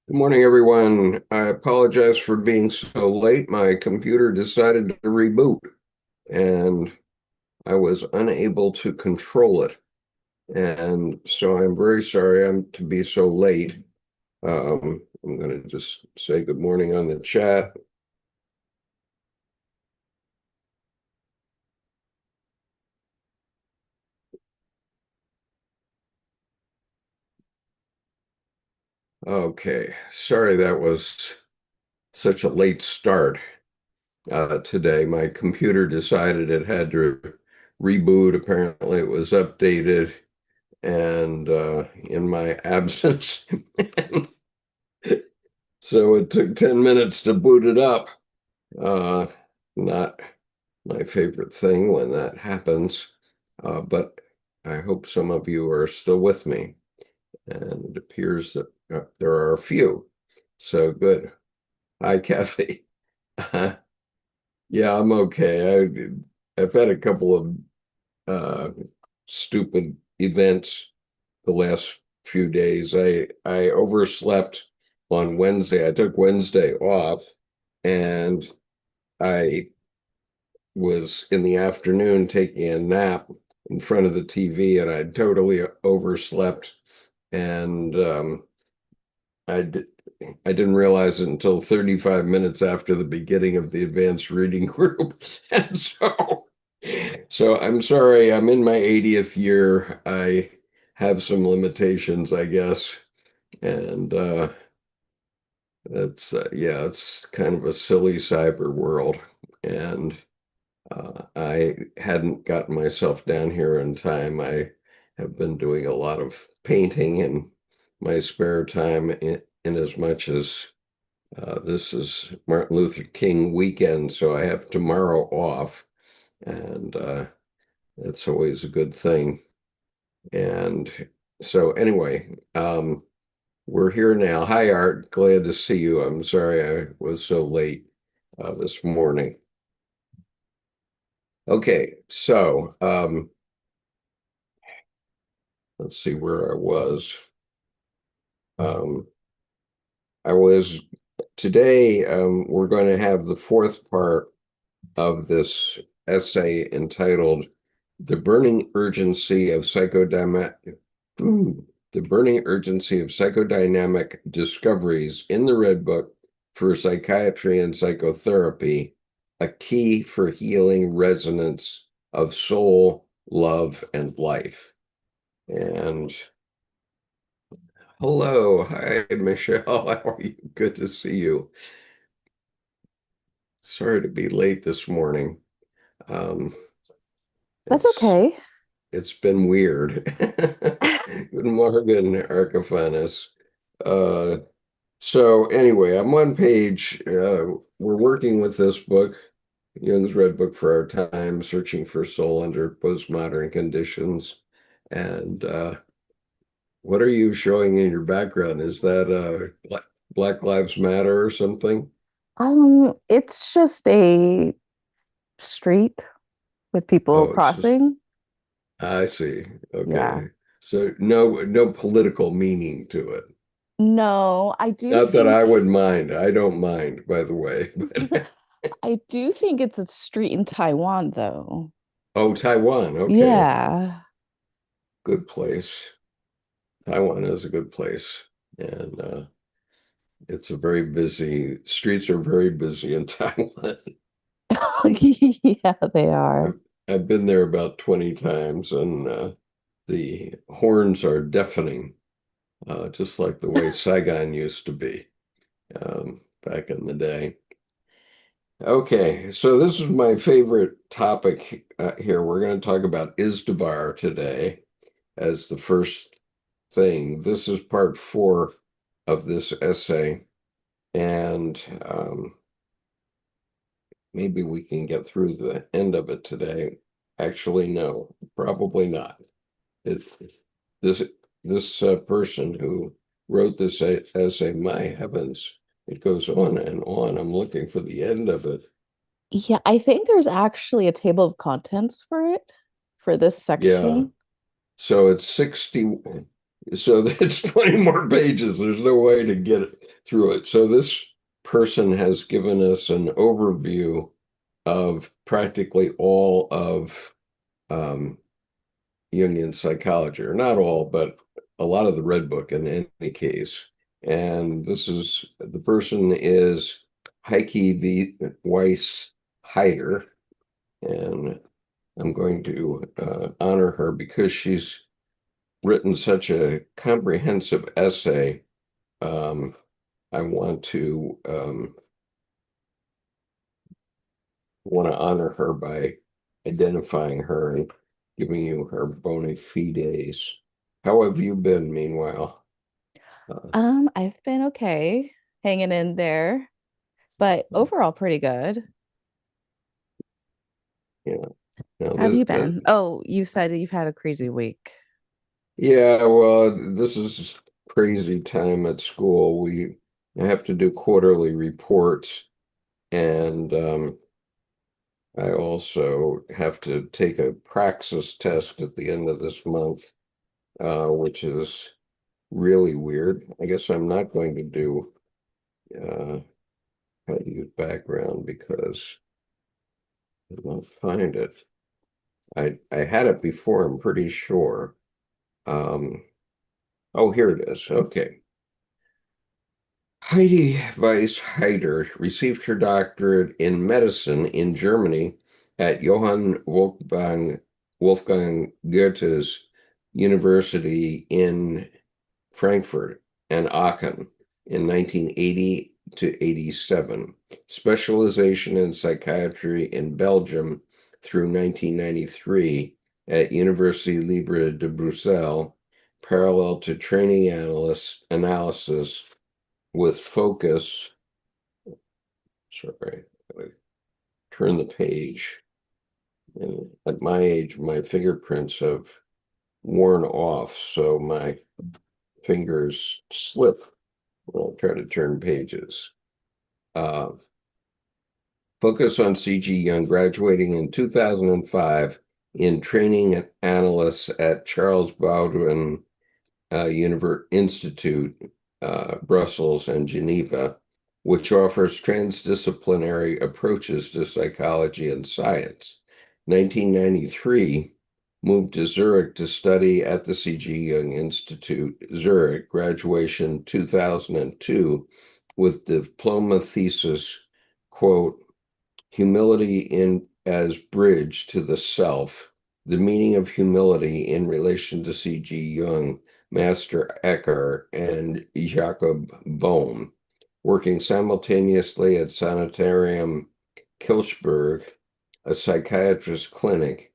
Good morning, everyone. I apologize for being so late. My computer decided to reboot and I was unable to control it. And so I'm very sorry I'm to be so late. I'm going to just say good morning on the chat. Okay, sorry that was such a late start today. My computer decided it had to reboot. Apparently, it was updated and in my absence. So it took 10 minutes to boot it up. Uh, Not my favorite thing when that happens, but I hope some of you are still with me. And it appears that there are a few. So good. Hi, Kathy. Yeah, I'm okay. I've had a couple of stupid events the last few days. I overslept on Wednesday. I took Wednesday off and I was in the afternoon taking a nap in front of the TV and I totally overslept and I did, I didn't realize it until 35 minutes after the beginning of the advanced reading group. And so I'm sorry, I'm in my 80th year. I have some limitations, I guess. And it's yeah, it's kind of a silly cyber world. And I hadn't gotten myself down here in time. I have been doing a lot of painting in my spare time, in as much as this is Martin Luther King weekend, so I have tomorrow off, and that's always a good thing. And so, anyway, we're here now. Hi, Art. Glad to see you. I'm sorry I was so late this morning. Okay, so let's see where I was. Um, I was today, we're going to have the fourth part of this essay entitled The Burning Urgency of Psychodynamic The Burning Urgency of Psychodynamic Discoveries in the Red Book for Psychiatry and Psychotherapy, a key for healing resonance of soul, love, and life. And hello, hi Michelle. How are you? Good to see you. Sorry to be late this morning. Um, That's it's okay. it's been weird. Good morning, Archifanis. Uh, so anyway, I'm on page. We're working with this book, Jung's Red Book for Our Time, Searching for Soul Under Postmodern Conditions. And what are you showing in your background? Is that Black Lives Matter or something? It's just a street with people Oh, it's just, crossing. I see. Yeah. Okay. So no political meaning to it. No, I do Not that I think would mind. I don't mind, by the way. But I do think it's a street in Taiwan though. oh, Taiwan. Okay. Yeah. Good place. Taiwan is a good place. And it's a very busy, streets are very busy in Taiwan. Yeah, they are. I've, I've been there about 20 times and the horns are deafening, just like the way Saigon used to be back in the day. Okay, so this is my favorite topic here. We're going to talk about Izdubar today as the first thing. This is part four of this essay, and maybe we can get through the end of it today. Actually, no, probably not. It's this this person who wrote this essay. My heavens, it goes on and on. I'm looking for the end of it. Yeah, I think there's actually a table of contents for it for this Yeah. section. So it's 60. So it's 20 more pages. There's no way to get through it. So this person has given us an overview of practically all of um, Jungian psychology, or not all, but a lot of the Red Book in any case. And this is the person is Heike V. Weiss Heider, and I'm going to honor her because she's written such a comprehensive essay. Um, I want to honor her by identifying her and giving you her bona fides. How have you been, meanwhile? Uh, I've been okay, hanging in there, but overall pretty good. yeah, no, How have you been? Oh, you said that you've had a crazy week. yeah, well, this is crazy time at school. We have to do quarterly reports, and I also have to take a praxis test at the end of this month, which is really weird. I guess I'm not going to do uh, how to use background because I don't find it. I had it before, I'm pretty sure. Um, oh, here it is. Okay. Heidi Weiss Heider received her doctorate in medicine in Germany at Johann Wolfgang Goethe's University in Frankfurt and Aachen in 1980 to 87, specialization in psychiatry in Belgium through 1993 at University Libre de Bruxelles, parallel to training analysis with focus. Sorry, turn the page. And at my age, my fingerprints have worn off, so my fingers slip when I try to turn pages. Uh, focus on C.G. Jung, graduating in 2005 in training analysts at Charles Baldwin Institute, Brussels, and Geneva, which offers transdisciplinary approaches to psychology and science. 1993, moved to Zurich to study at the C.G. Jung Institute, Zurich, graduation 2002, with diploma thesis, quote, humility in as bridge to the self, the meaning of humility in relation to C.G. Jung, Master Eckhart, and Jacob Bohm, working simultaneously at Sanitarium Kilchberg, a psychiatrist clinic,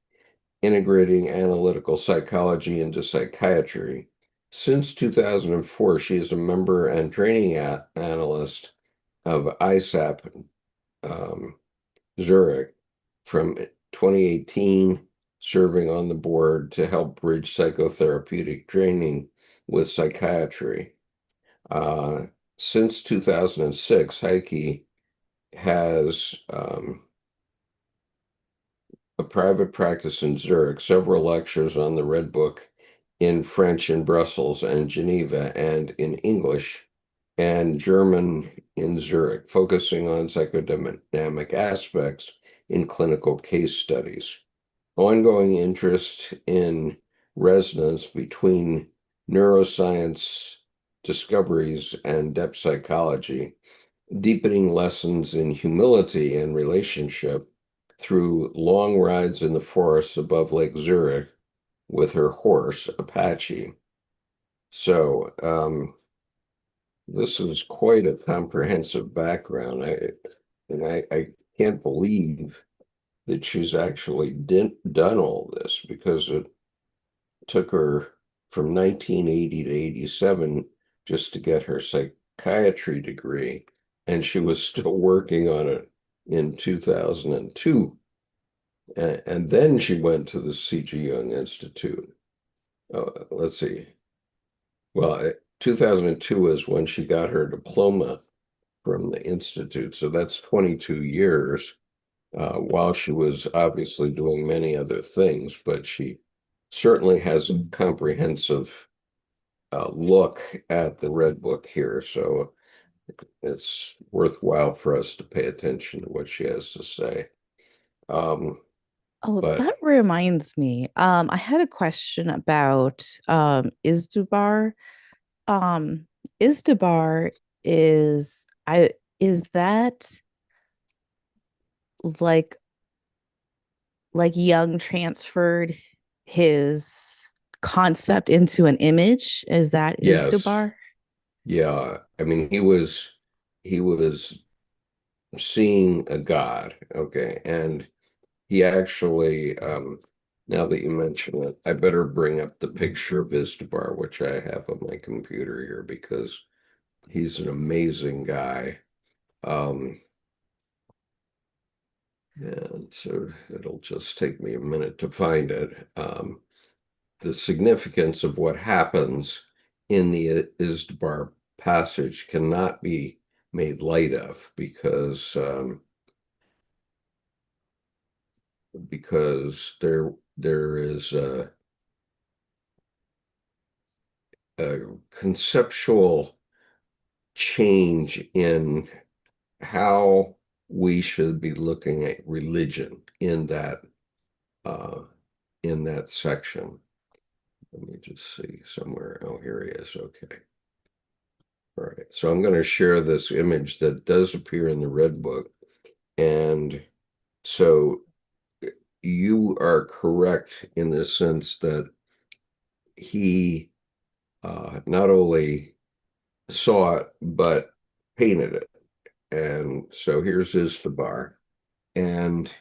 integrating analytical psychology into psychiatry. Since 2004, she is a member and training analyst of ISAP um, Zurich from 2018, serving on the board to help bridge psychotherapeutic training with psychiatry. Uh, since 2006, Heike has a private practice in Zurich, several lectures on the Red Book in French in Brussels and Geneva, and in English and German in Zurich, focusing on psychodynamic aspects in clinical case studies. Ongoing interest in resonance between neuroscience discoveries and depth psychology, deepening lessons in humility and relationship through long rides in the forests above Lake Zurich with her horse, Apache. So, this is quite a comprehensive background. I can't believe that she's actually done all this because it took her from 1980 to 87 just to get her psychiatry degree, and she was still working on it in 2002. And then she went to the C.G. Jung Institute. Let's see. Well, 2002 is when she got her diploma from the Institute. So that's 22 years, while she was obviously doing many other things, but she certainly has a comprehensive look at the red book here, so it's worthwhile for us to pay attention to what she has to say. Um, Oh, but that reminds me. I had a question about Izdubar. Um, Izdubar is that like Jung transferred his concept into an image? Is that yes, Izdubar? yeah, I mean he was seeing a god, okay, and he actually, now that you mention it, I better bring up the picture of Istabar, which I have on my computer here because he's an amazing guy. Um, and so it'll just take me a minute to find it. The significance of what happens in the Istabar passage cannot be made light of because there is a conceptual change in how we should be looking at religion uh, in that section. Let me just see somewhere. Oh, here he is. Okay. All right. So I'm going to share this image that does appear in the Red Book. And so you are correct in the sense that he not only saw it, but painted it. And so here's Istabar. And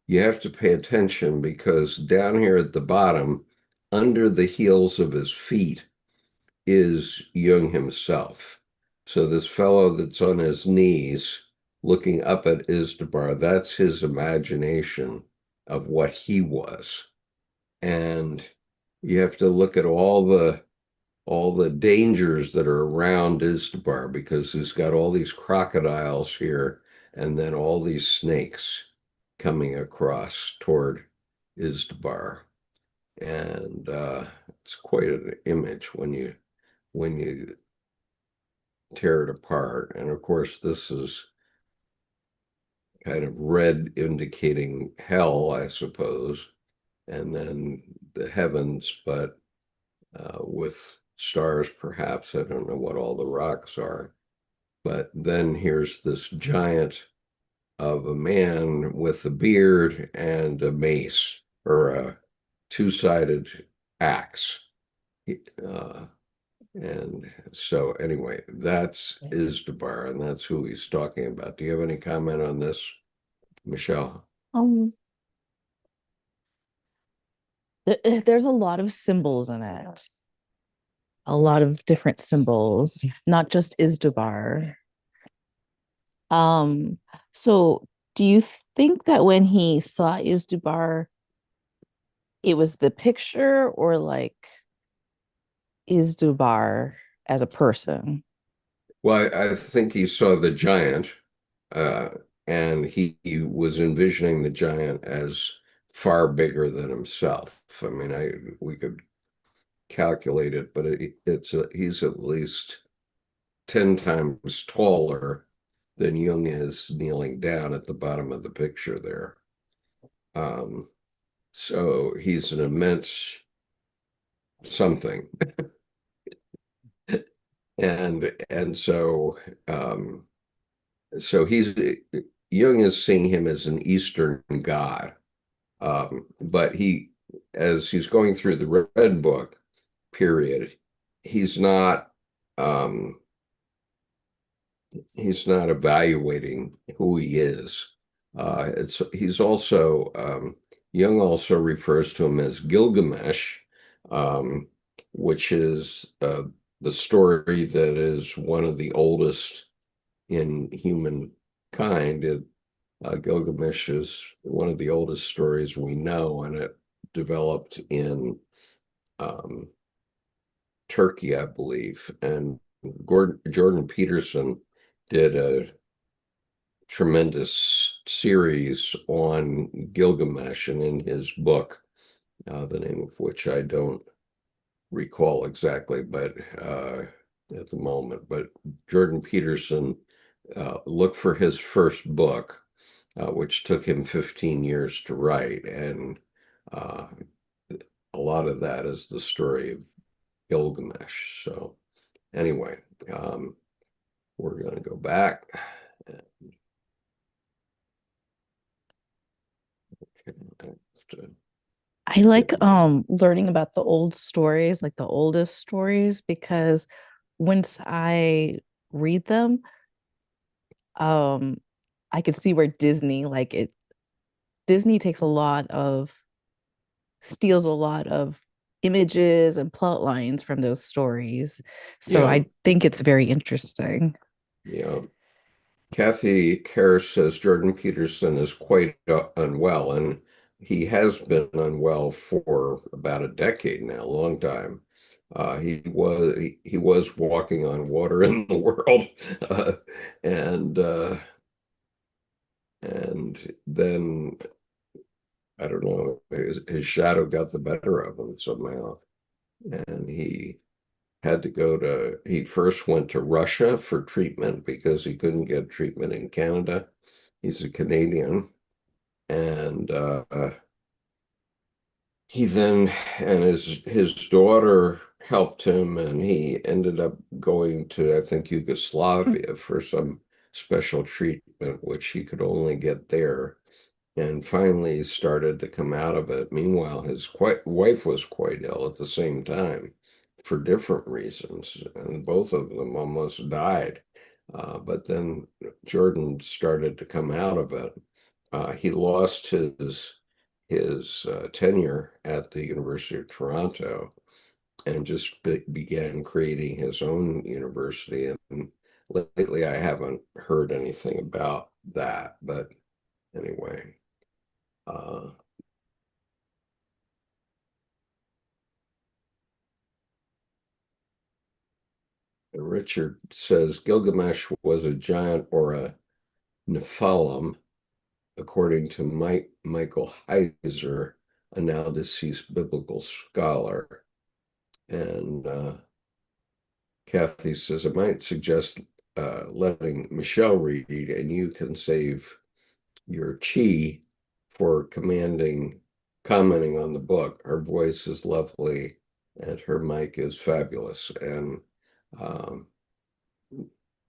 you have to pay attention because down here at the bottom, under the heels of his feet, is Jung himself. So this fellow that's on his knees looking up at Istabar, that's his imagination of what he was. And you have to look at all the dangers that are around Iztabar because he's got all these crocodiles here and then all these snakes coming across toward Iztabar. And it's quite an image when you tear it apart. And of course, this is kind of red indicating hell, I suppose, and then the heavens, but with stars, perhaps. I don't know what all the rocks are. But then here's this giant of a man with a beard and a mace or a two-sided axe. Uh, and so, anyway, that's Izdubar, and that's who he's talking about. Do you have any comment on this, Michelle? Um, there's a lot of symbols in it, a lot of different symbols, not just Izdubar. Um, so do you think that when he saw Izdubar, it was the picture or like Izdubar as a person? Well, I think he saw the giant, uh, and he was envisioning the giant as far bigger than himself. I mean, we could calculate it, but he's at least 10 times taller than Jung is kneeling down at the bottom of the picture there. Um, so he's an immense something. And um, so Jung is seeing him as an Eastern god. But as he's going through the Red Book period, he's not um, he's not evaluating who he is. He's also Jung also refers to him as Gilgamesh, um, which is the story that is one of the oldest in humankind. Gilgamesh is one of the oldest stories we know, and it developed in um, Turkey, I believe. And Jordan Peterson did a tremendous series on Gilgamesh, and in his book, the name of which I don't recall exactly, but at the moment. But Jordan Peterson, look for his first book, which took him 15 years to write, and uh, a lot of that is the story of Gilgamesh. So anyway, we're going to go back. I like learning about the old stories, like the oldest stories, because once I read them, um I could see where Disney takes a lot of steals a lot of images and plot lines from those stories. So Yeah, I think it's very interesting. yeah. Kathy Karras says Jordan Peterson is quite unwell, and he has been unwell for about a decade now, a long time. He was walking on water in the world, uh, and uh, and then I don't know, his shadow got the better of him somehow, and he first went to Russia for treatment because he couldn't get treatment in Canada. He's a Canadian, and he then and his daughter helped him, and he ended up going to, I think, Yugoslavia for some special treatment, which he could only get there, and finally started to come out of it. Meanwhile, his wife was quite ill at the same time for different reasons, and both of them almost died. But then Jordan started to come out of it. He lost his tenure at the University of Toronto and just began creating his own university. And lately, I haven't heard anything about that. But anyway, uh, Richard says Gilgamesh was a giant or a Nephilim, according to Michael Heiser, a now deceased biblical scholar. And Kathy says, I might suggest letting Michelle read, and you can save your chi for commenting on the book. Her voice is lovely, and her mic is fabulous. And um,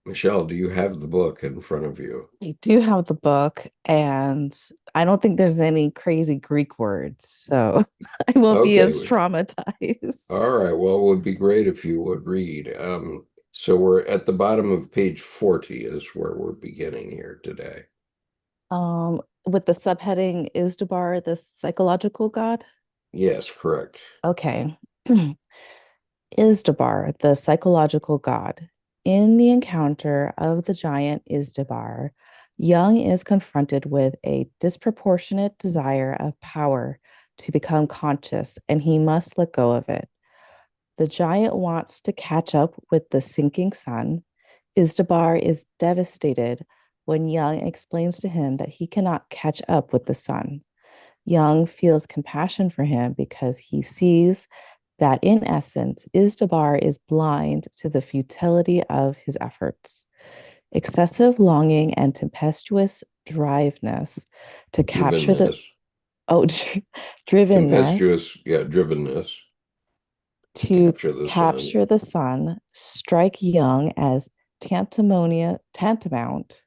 Michelle, do you have the book in front of you? I do have the book, and I don't think there's any crazy Greek words, so I won't be Okay. as traumatized. All right. Well, it would be great if you would read. So we're at the bottom of page 40 is where we're beginning here today. With the subheading, Is Dubar the psychological god? Yes, correct. Okay. Izdubar, the psychological god. In the encounter of the giant Izdubar, Jung is confronted with a disproportionate desire of power to become conscious, and he must let go of it. The giant wants to catch up with the sinking sun. Izdubar is devastated when Jung explains to him that he cannot catch up with the sun. Jung feels compassion for him because he sees that in essence, Izdubar is blind to the futility of his efforts. Excessive longing and tempestuous driveness to capture the Drivenness. oh drivenness Tempestuous, yeah, drivenness to to capture the sun. capture the sun strike Jung as tantamount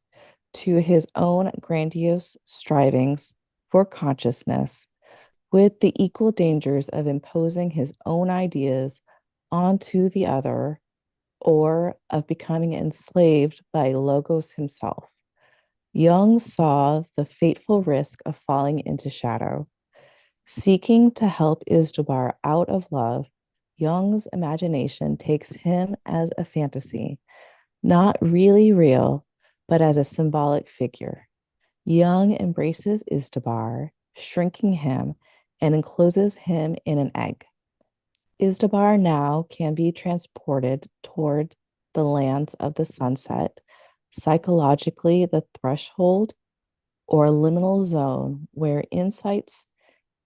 to his own grandiose strivings for consciousness, with the equal dangers of imposing his own ideas onto the other or of becoming enslaved by Logos himself. Jung saw the fateful risk of falling into shadow. Seeking to help Izdubar out of love, Jung's imagination takes him as a fantasy, not really real, but as a symbolic figure. Jung embraces Izdubar, shrinking him, and encloses him in an egg. Izdubar now can be transported toward the lands of the sunset, psychologically, the threshold or liminal zone where insights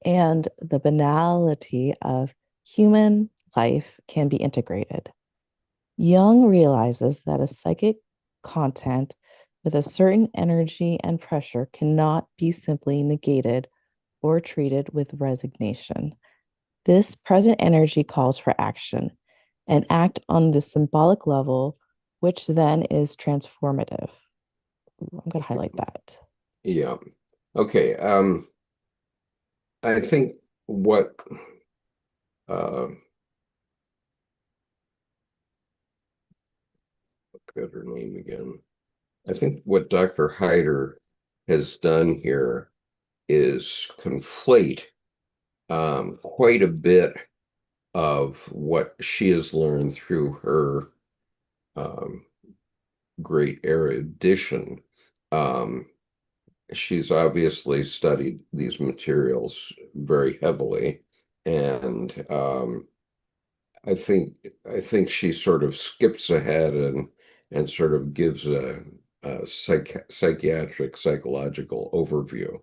and the banality of human life can be integrated. Jung realizes that a psychic content with a certain energy and pressure cannot be simply negated or treated with resignation. This present energy calls for action, and act on the symbolic level, which then is transformative. I'm going to highlight that. Yeah. Okay. I think what uh got her name again. I think what Dr. Hyder has done here is conflate quite a bit of what she has learned through her um, great erudition. Um, she's obviously studied these materials very heavily, and I think she sort of skips ahead and sort of gives a psychiatric psychological overview.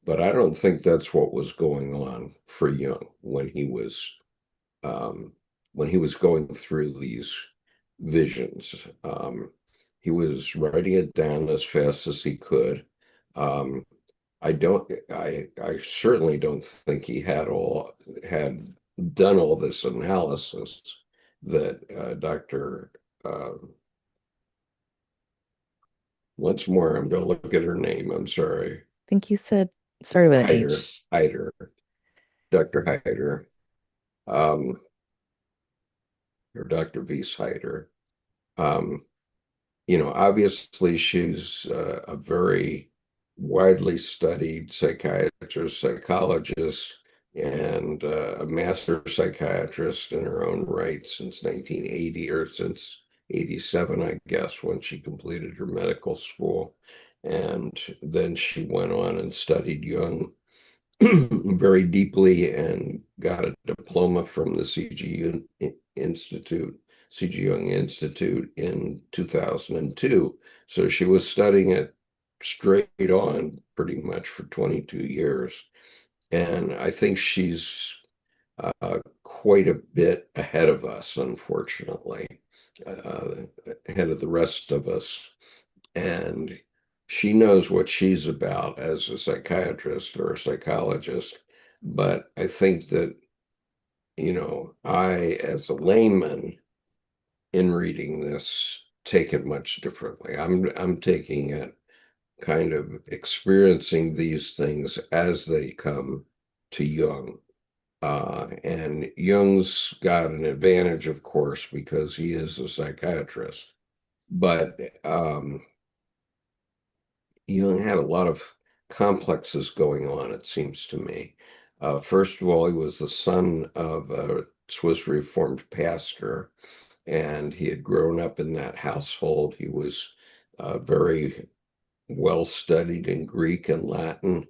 But I don't think that's what was going on for Jung um, when he was going through these visions. He was writing it down as fast as he could. Um, I certainly don't think he had done all this analysis that Dr. Uh, once more, I'm going to look at her name. I'm sorry, I think you said started with an Hyder, H. Hyder, Dr. Hyder, um, or Dr. Weiss Hyder. Um, obviously she's a very widely studied psychiatrist, psychologist, and a master psychiatrist in her own right since 1980 or since 87, I guess, when she completed her medical school. And then she went on and studied Jung very deeply and got a diploma from the CG Jung Institute in 2002. So she was studying it straight on pretty much for 22 years. And I think she's quite a bit ahead of us, unfortunately, uh, ahead of the rest of us. And she knows what she's about as a psychiatrist or a psychologist. But I think that, I, as a layman, in reading this, take it much differently. I'm taking it kind of experiencing these things as they come to Jung. And Jung's got an advantage, of course, because he is a psychiatrist. But Jung had a lot of complexes going on, it seems to me. First of all, he was the son of a Swiss Reformed pastor, and he had grown up in that household. He was very well studied in Greek and Latin,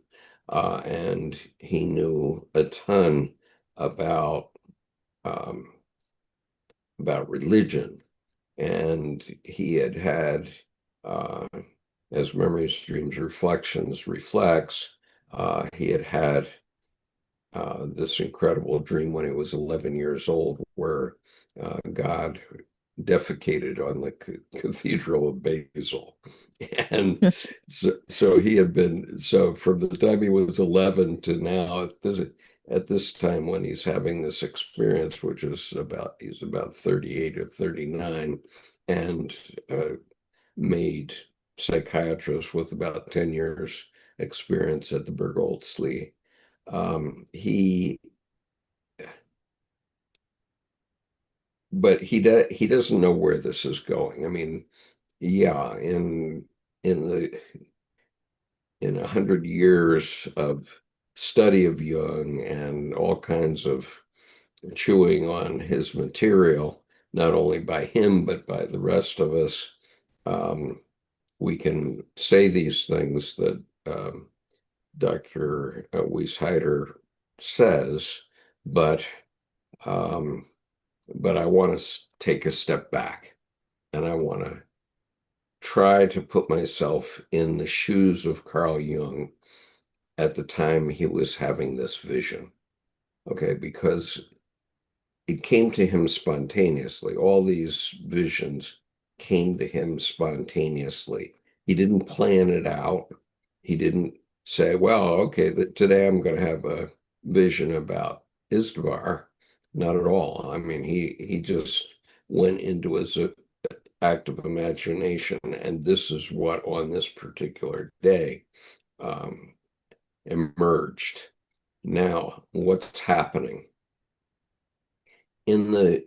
and he knew a ton about um, about religion. And he had uh, as memories, dreams, reflections reflects, he had this incredible dream when he was 11 years old, where God defecated on the Cathedral of Basel. And so he had been, so from the time he was 11 to now, at this time when he's having this experience, which is he's about 38 or 39, and made psychiatrist with about 10 years experience at the Bergholzli. He but he doesn't know where this is going. I mean, yeah, in the in 100 years of study of Jung and all kinds of chewing on his material, not only by him but by the rest of us, um, we can say these things that Dr. Wiesheider says, but um, but I want to take a step back, and I want to try to put myself in the shoes of Carl Jung at the time he was having this vision. Okay, because it came to him spontaneously. All these visions came to him spontaneously. He didn't plan it out. He didn't say, well, okay, today I'm going to have a vision about Istvar. Not at all. I mean, he just went into his act of imagination, and this is what on this particular day um, emerged. Now, what's happening in the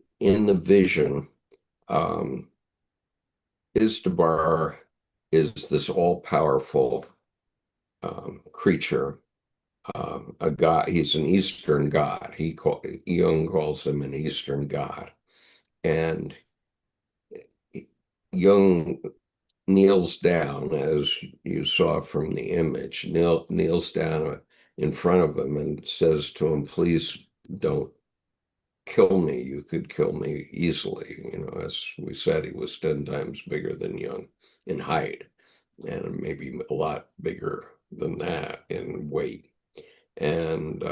vision? Um, Istvar is this all-powerful creature, a god. He's an Eastern god. Jung calls him an Eastern god, and Jung kneels down, as you saw from the image, kneels down in front of him and says to him, "Please don't kill me. You could kill me easily." You know, as we said, he was 10 times bigger than Jung in height, and maybe a lot bigger than that in weight. And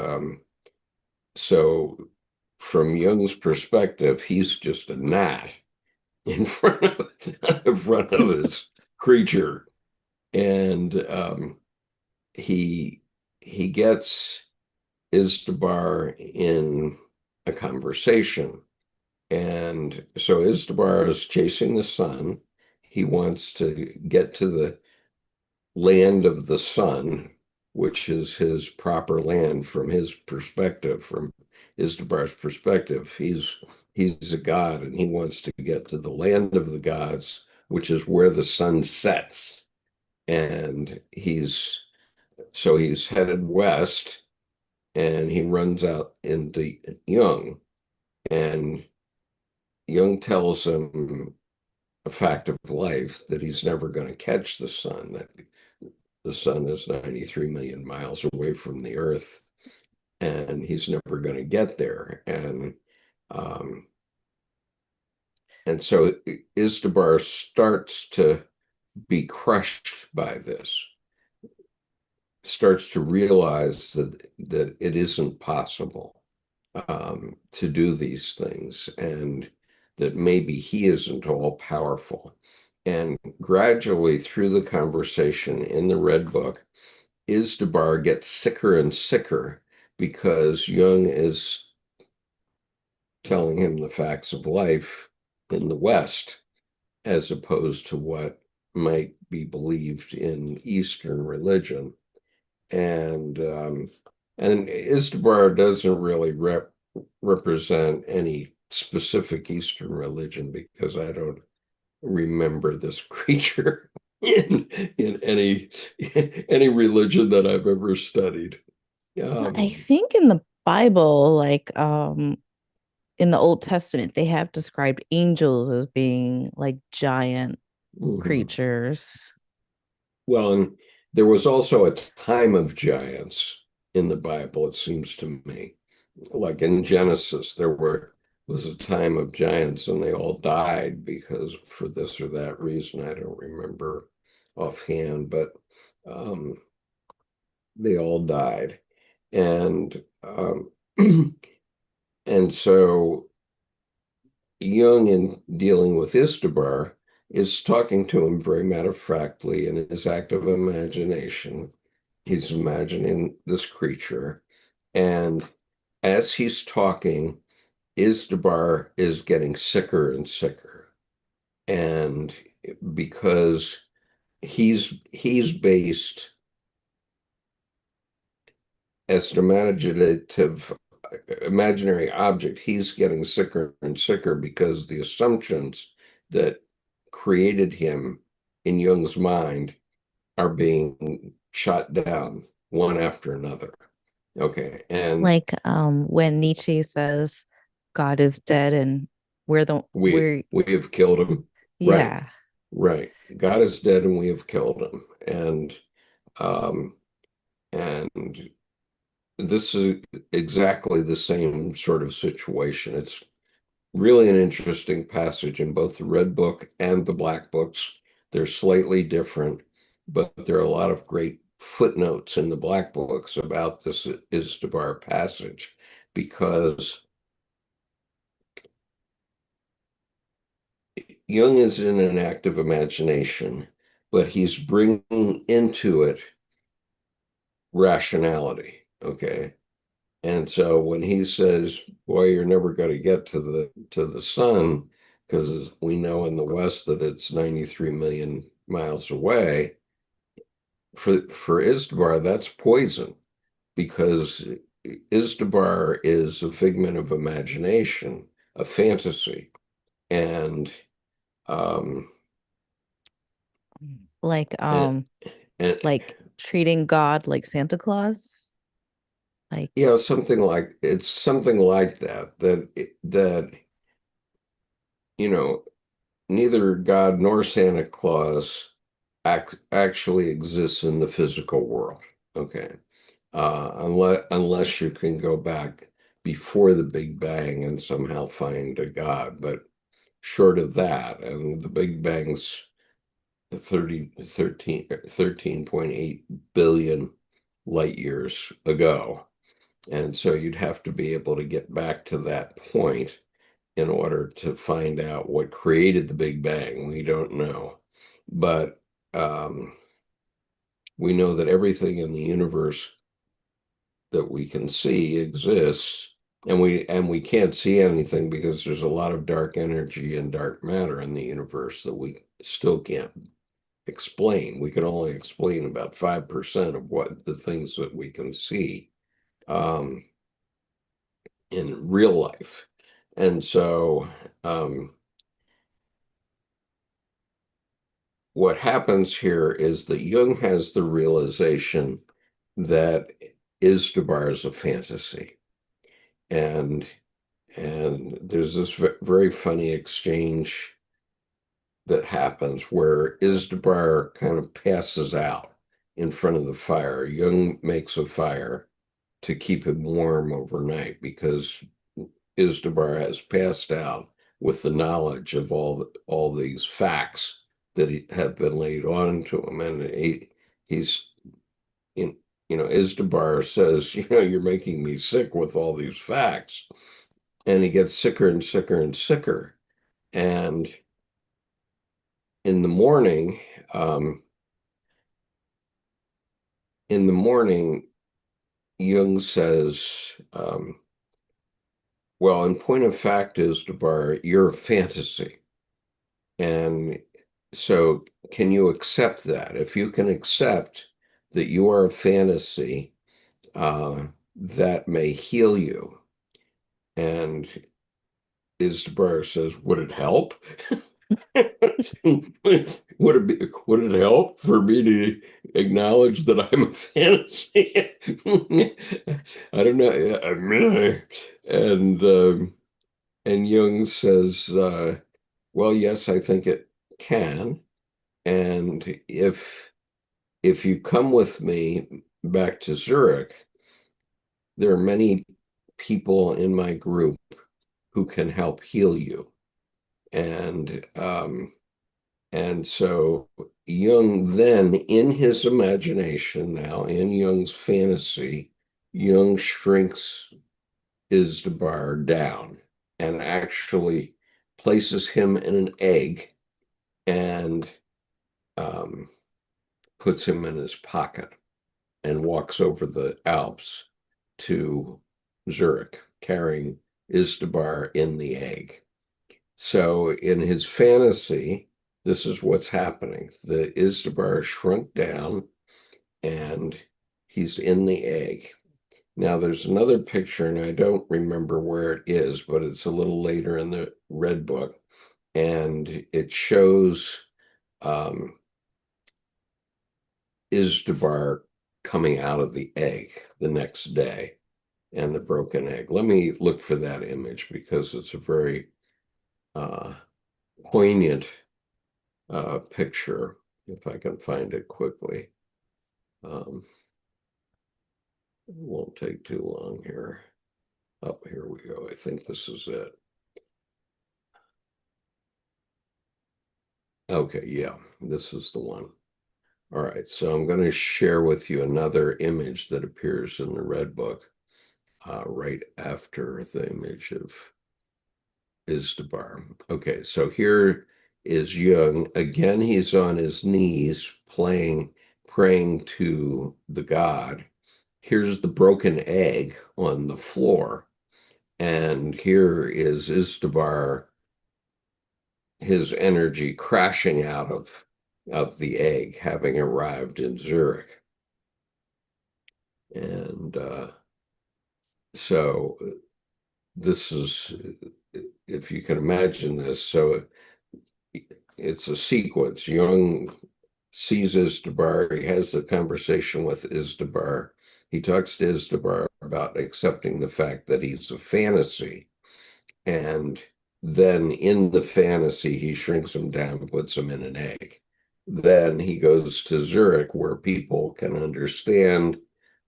so, from Jung's perspective, he's just a gnat in front of in front of this creature, and he he gets Istvar in a conversation. And so Istvar is chasing the sun. He wants to get to the land of the sun, which is his proper land from his perspective, from Istvar's perspective. He's a god, and he wants to get to the land of the gods, which is where the sun sets. And he's headed west, and he runs out into Jung, and Jung tells him a fact of life, that he's never going to catch the sun, that the sun is 93 million miles away from the earth, and he's never going to get there. Um, and so Istvar starts to be crushed by this, starts to realize that it isn't possible to do these things, and that maybe he isn't all powerful. And gradually, through the conversation in the Red Book, Istvar gets sicker and sicker, because Jung is telling him the facts of life in the West, as opposed to what might be believed in Eastern religion. And Istvar doesn't really represent any specific Eastern religion, because I don't remember this creature in any religion that I've ever studied. I Um, think in the Bible, like in the Old Testament, they have described angels as being like giant mhm. creatures. Well, and there was also a time of giants in the Bible, it seems to me. Like in Genesis, was a time of giants, and they all died because for this or that reason. I don't remember offhand, but um, they all died. And and so Jung, in dealing with Istvar, is talking to him very matter-of-factly in his active imagination. He's imagining this creature, and as he's talking, Istvar is getting sicker and sicker. And because he's based as an imaginative imaginary object, he's getting sicker and sicker, because the assumptions that created him in Jung's mind are being shot down one after another. Okay, and Like when Nietzsche says God is dead and we we're we have killed him. Right, yeah. right. God is dead, and we have killed him. Um, and this is exactly the same sort of situation. It's really an interesting passage in both the Red Book and the Black Books. They're slightly different, but there are a lot of great footnotes in the Black Books about this Istvar passage, because Jung is in an active imagination, but he's bringing into it rationality. Okay. And so when he says, boy, you're never going to get to the sun, because we know in the West that it's 93 million miles away, for Izdubar, that's poison because Izdubar is a figment of imagination, a fantasy. And um Like and, and like treating God like Santa Claus. Like you know, something like that, that you know, neither God nor Santa Claus actually exists in the physical world. Okay. Unless you can go back before the Big Bang and somehow find a God. But short of that, and the Big Bang's 13.8 billion light years ago. And so you'd have to be able to get back to that point in order to find out what created the Big Bang. We don't know. But um, we know that everything in the universe that we can see exists, and we can't see anything because there's a lot of dark energy and dark matter in the universe that we still can't explain. We can only explain about 5% of what the things that we can see um, in real life. And so what happens here is that Jung has the realization that Izdubar is a fantasy. And and there's this very funny exchange that happens where Izdubar kind of passes out in front of the fire. Jung makes a fire to keep him warm overnight because Izdubar has passed out with the knowledge of all these facts that have been laid on to him, and he's in. Izdubar says, you're making me sick with all these facts, and he gets sicker and sicker and sicker. And in the morning, um, in the morning, Jung says, well, in point of fact, Izdubar, you're a fantasy. And so, can you accept that? If you can accept that you are a fantasy, that may heal you. And Istabar says, would it help? Would it help for me to acknowledge that I'm a fantasy? I don't know. I mean, and Jung says, well, yes, I think it can. And if you come with me back to Zurich, there are many people in my group who can help heal you. And and so Jung then, in his imagination, now in Jung's fantasy, Jung shrinks Izdubar down and actually places him in an egg and um, puts him in his pocket and walks over the Alps to Zurich, carrying Izdubar in the egg. So in his fantasy, this is what's happening. The Izdubar shrunk down and he's in the egg. Now there's another picture, and I don't remember where it is, but it's a little later in the Red Book, and it shows Izdubar coming out of the egg the next day and the broken egg. Let me look for that image because it's a very uh, poignant picture, if I can find it quickly. It won't take too long here. Oh, here we go. I think this is it. Okay, yeah, this is the one. All right, so I'm going to share with you another image that appears in the Red Book right after the image of Izdubar. Okay, so here is Jung. Again, he's on his knees praying to the god. Here's the broken egg on the floor. And here is Istabar, his energy crashing out of the egg, having arrived in Zurich. And so this is, if you can imagine this, so it's a sequence. Jung sees Izdubar, he has the conversation with Izdubar. He talks to Izdubar about accepting the fact that he's a fantasy. And then in the fantasy, he shrinks him down, puts him in an egg. Then he goes to Zurich, where people can understand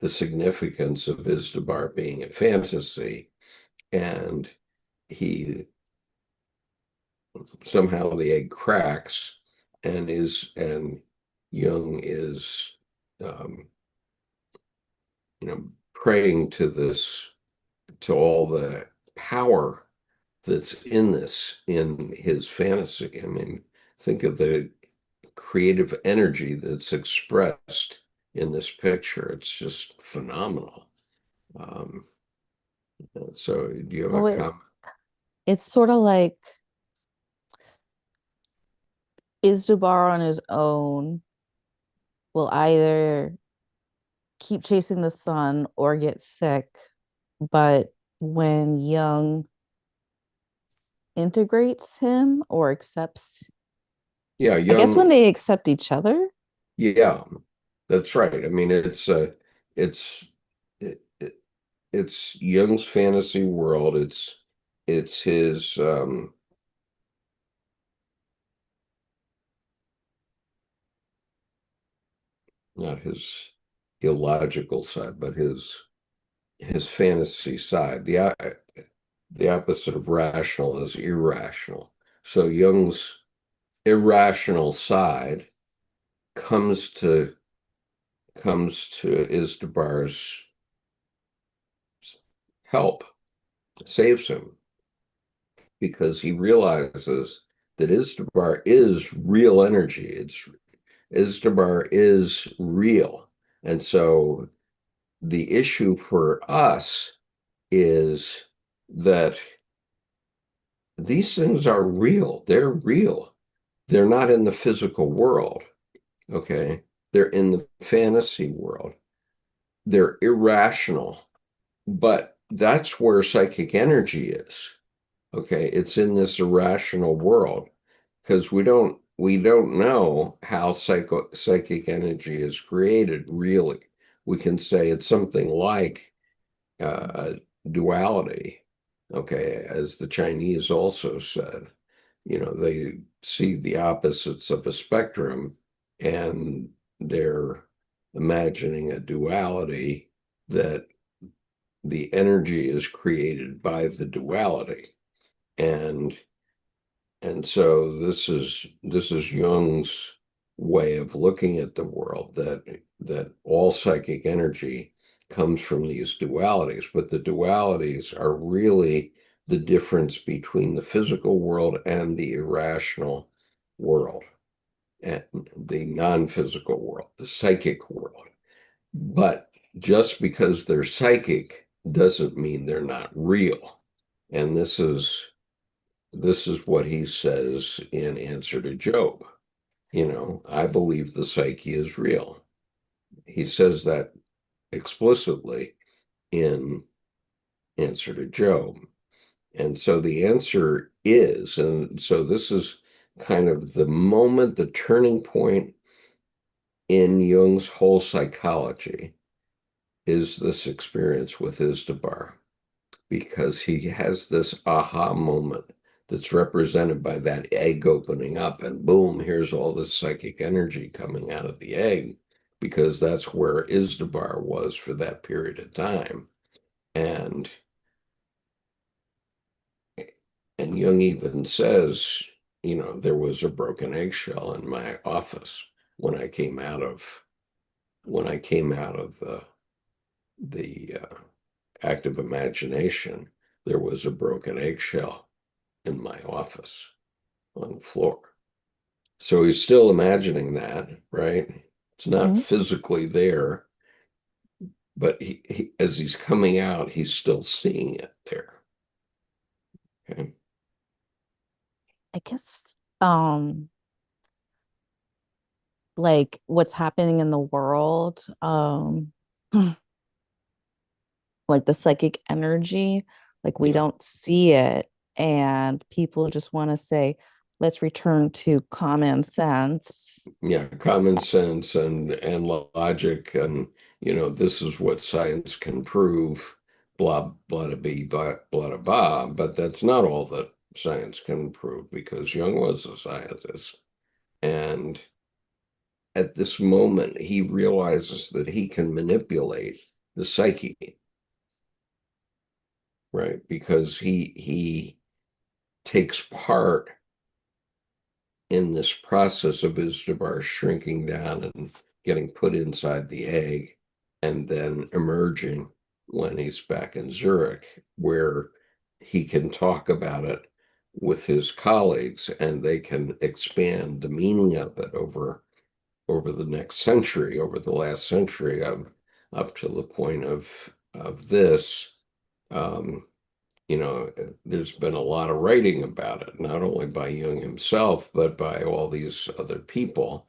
the significance of Izdubar being a fantasy. And he somehow the egg cracks and Jung is um, praying to all the power that's in his fantasy. I mean, think of the creative energy that's expressed in this picture. It's just phenomenal. Um, so do you have a Oh, comment? it's sort of like Izdubar on his own will either keep chasing the sun or get sick. But when Jung integrates him or accepts, Yeah, I guess when Jung. they accept each other. Yeah, that's right. I mean, it's it, it's Jung's fantasy world. It's his not his illogical side, but his fantasy side. The opposite of rational is irrational. So Jung's irrational side comes to Izdubar's help, saves him because he realizes that Izdubar is real energy. Izdubar is real. And so the issue for us is that these things are real. They're real. They're not in the physical world. Okay. They're in the fantasy world. They're irrational, but that's where psychic energy is. Okay. It's in this irrational world because we don't know how psychic energy is created really. We can say it's something like duality, okay, as the Chinese also said. They see the opposites of a spectrum and they're imagining a duality that the energy is created by the duality. And and so this is Jung's way of looking at the world, that all psychic energy comes from these dualities, but the dualities are really the difference between the physical world and the irrational world, and the non-physical world, the psychic world. But just because they're psychic doesn't mean they're not real. And this is what he says in answer to Job. I believe the psyche is real. He says that explicitly in answer to Job. And so the answer is, and so this is kind of the moment, the turning point in Jung's whole psychology is this experience with Izdubar, because he has this aha moment that's represented by that egg opening up, and boom, here's all this psychic energy coming out of the egg, because that's where Izdubar was for that period of time. And and Jung even says, there was a broken eggshell in my office when I came out of the active imagination. There was a broken eggshell in my office on the floor. So he's still imagining that, right? It's not Mhm. physically there, but as he's coming out, he's still seeing it there. Okay. I guess like what's happening in the world, like the psychic energy, like we Yeah. don't see it, and people just want to say, let's return to common sense. Yeah, common sense and logic, and this is what science can prove, blah blah blah blah blah blah blah. But that's not all that science can prove because Jung was a scientist, and at this moment he realizes that he can manipulate the psyche, right? Because he takes part in this process of Izdubar shrinking down and getting put inside the egg and then emerging when he's back in Zurich, where he can talk about it with his colleagues and they can expand the meaning of it over the next century, over the last century, up to the point of this. Um, there's been a lot of writing about it, not only by Jung himself, but by all these other people.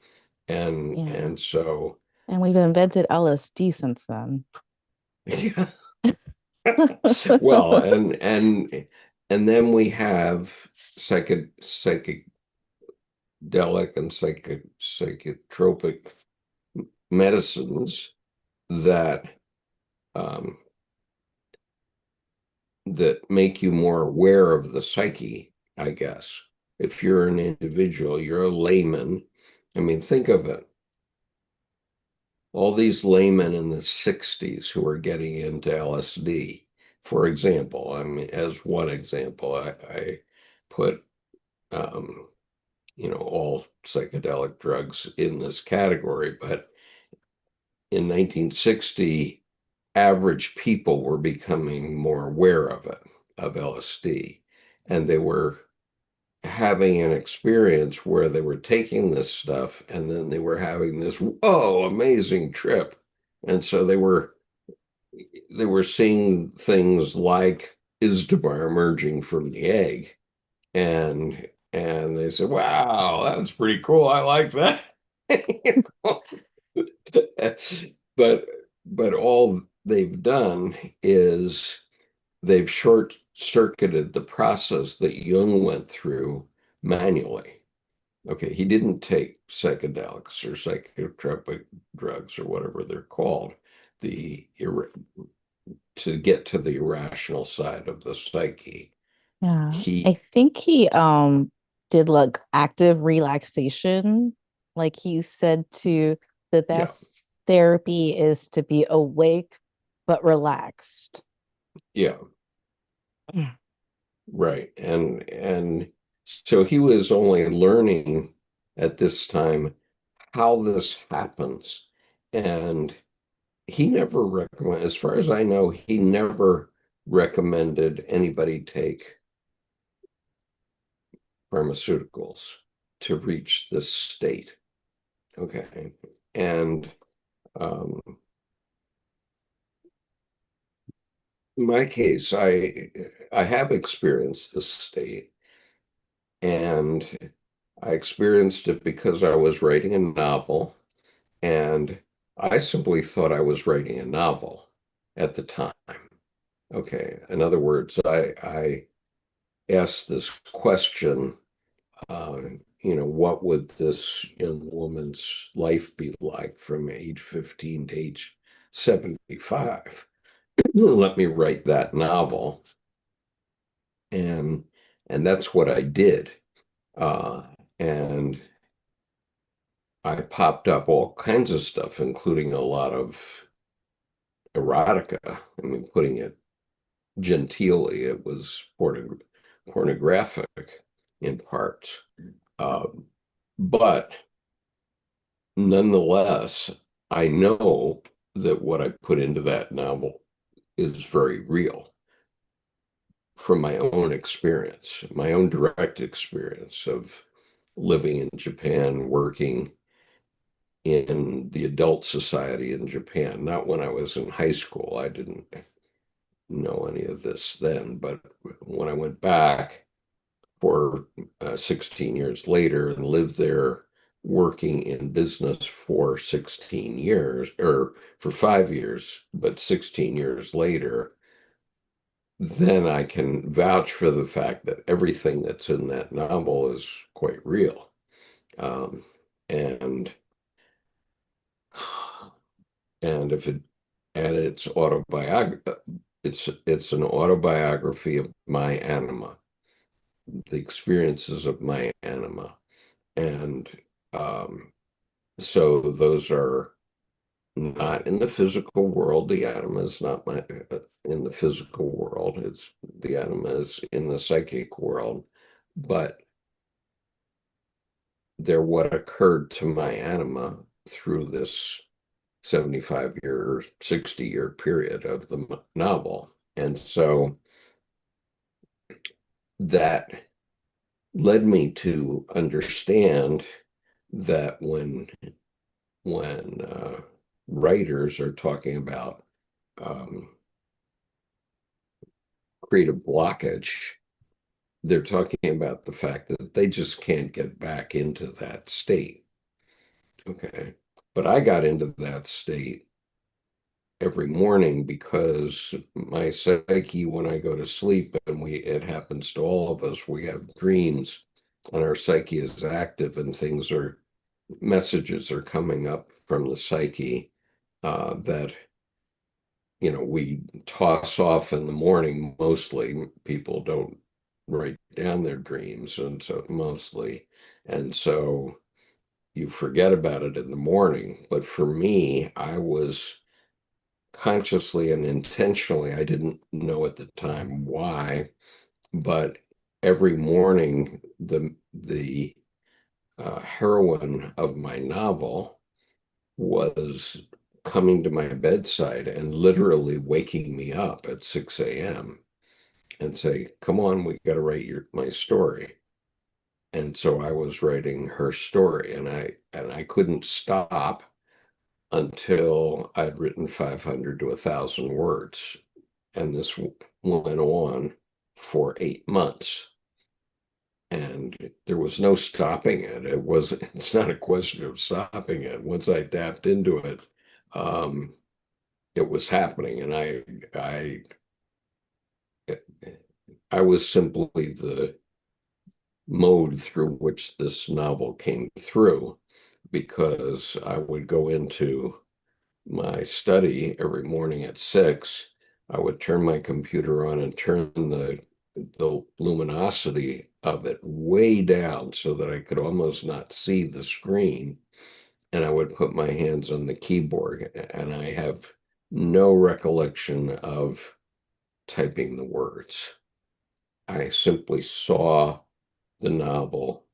And Yeah. and so And we've invented LSD since then. yeah. Well, and then we have psychedelic and psychotropic medicines that um, that make you more aware of the psyche, I guess. If you're an individual, you're a layman. I mean, think of it. All these laymen in the 60s who are getting into LSD, for example. I mean, as one example, I put, um, all psychedelic drugs in this category, but in 1960, average people were becoming more aware of it, of LSD, and they were having an experience where they were taking this stuff and then they were having this amazing trip. And so they were seeing things like Izdubar emerging from the egg, and they said, wow, that's pretty cool, I like that. You know? but but all they've done is they've short circuited the process that Jung went through manually. Okay, he didn't take psychedelics or psychotropic drugs or whatever they're called, the to get to the irrational side of the psyche. Yeah. I He, think he did like active relaxation. Like he said to the yeah, best therapy is to be awake but relaxed. yeah, Mm. right. And so he was only learning at this time how this happens. And he never recommended, as far as I know, he never recommended anybody take pharmaceuticals to reach this state. Okay. And um, in my case, I have experienced this state, and I experienced it because I was writing a novel, and I simply thought I was writing a novel at the time. Okay. In other words, I asked this question, uh, what would this young woman's life be like from age 15 to age 75? Let me write that novel. And and that's what I did. Uh, and I popped up all kinds of stuff, including a lot of erotica. I mean, putting it genteelly, it was pornographic in parts. Um, but nonetheless, I know that what I put into that novel is very real from my own experience, my own direct experience of living in Japan, working in the adult society in Japan. Not when I was in high school. I didn't know any of this then, but when I went back for 16 years later and lived there working in business for 16 years or for 5 years, but 16 years later, then I can vouch for the fact that everything that's in that novel is quite real. Um, and and if it and it's autobiography, it's an autobiography of my anima, the experiences of my anima. And um, so those are not in the physical world. The anima is not in the physical world. It's the anima is in the psychic world, but they're what occurred to my anima through this 75-year, 60-year period of the novel. And so that led me to understand that when writers are talking about um, creative blockage, they're talking about the fact that they just can't get back into that state. Okay. But I got into that state every morning because my psyche, when I go to sleep, and it happens to all of us, we have dreams and our psyche is active and messages are coming up from the psyche that we toss off in the morning. Mostly people don't write down their dreams, and so mostly, and so you forget about it in the morning. But for me, I was consciously and intentionally, I didn't know at the time why, but every morning the heroine of my novel was coming to my bedside and literally waking me up at 6 a.m. and say, "Come on, we got to write my story." And so I was writing her story, and I couldn't stop until I'd written 500 to 1,000 words. And this went on for 8 months. And there was no stopping it. It's not a question of stopping it. Once I tapped into it, um, it was happening. And I was simply the mode through which this novel came through, because I would go into my study every morning at 6. I would turn my computer on and turn the luminosity of it way down so that I could almost not see the screen. And I would put my hands on the keyboard, and I have no recollection of typing the words. I simply saw the novel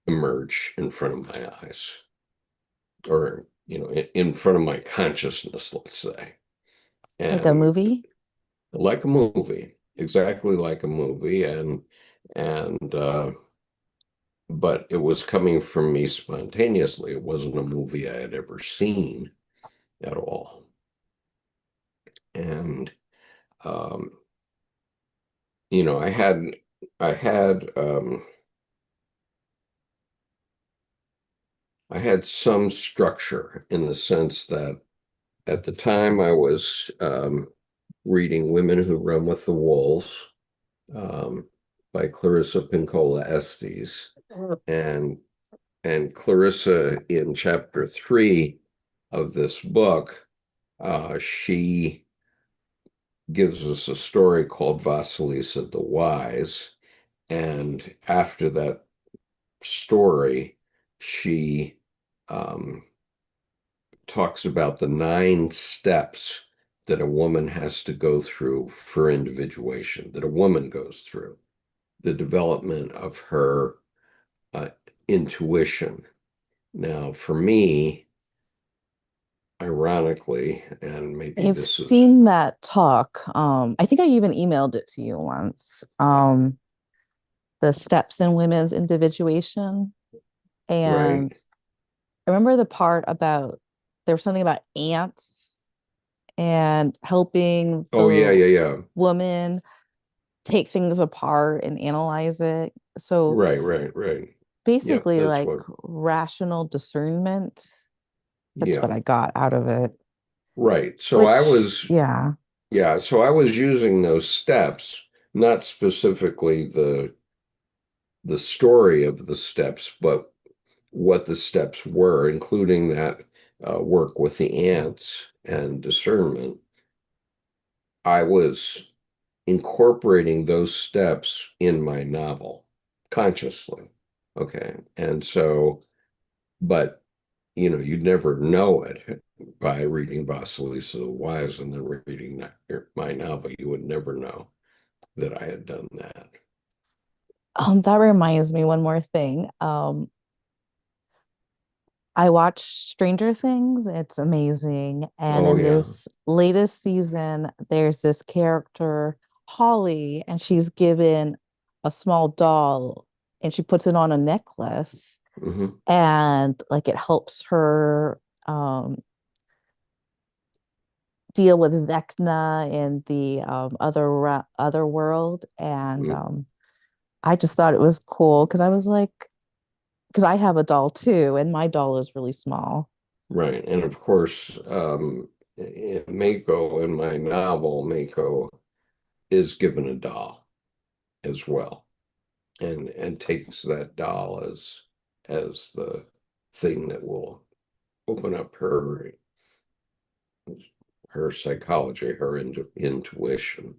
emerge in front of my eyes, or in front of my consciousness, let's say. Like a And movie? like a movie, exactly like a movie. And but it was coming from me spontaneously. It wasn't a movie I had ever seen at all. And um, I had I had some structure, in the sense that at the time I was reading Women Who Run with the Wolves, um, by Clarissa Pinkola Estes. And Clarissa, in chapter 3 of this book, she gives us a story called Vasilisa the Wise. And after that story, she um, talks about the 9 steps that a woman has to go through for individuation, that a woman goes through, the development of her uh, intuition. Now, for me, ironically, and maybe I've this is, seen that talk. I think I even emailed it to you once. the steps in women's individuation. And Right. I remember the part about there was something about ants and helping Oh yeah, the yeah, yeah. woman take things apart and analyze it. So Right, right, right. Yep, basically, that's like what. rational discernment. That's what Yeah, I got out of it. right. So I Which, was, yeah. yeah, so I was using those steps, not specifically the story of the steps, but what the steps were, including that work with the ants and discernment. I was incorporating those steps in my novel consciously. Okay. And so, but you'd never know it by reading Vasilisa the Wise and then reading my novel. You would never know that I had done that. That reminds me one more thing. I watched Stranger Things. It's amazing. And Oh in yeah. this latest season, there's this character, Holly, and she's given a small doll and she puts it on a necklace Hmm. and like it helps her deal with Vecna in the other world. And I just thought it was cool because I was like, because I have a doll too, and my doll is really small. Right. And of course, Mako in my novel, Mako is given a doll as well, and takes that doll as the thing that will open up her psychology, her intuition.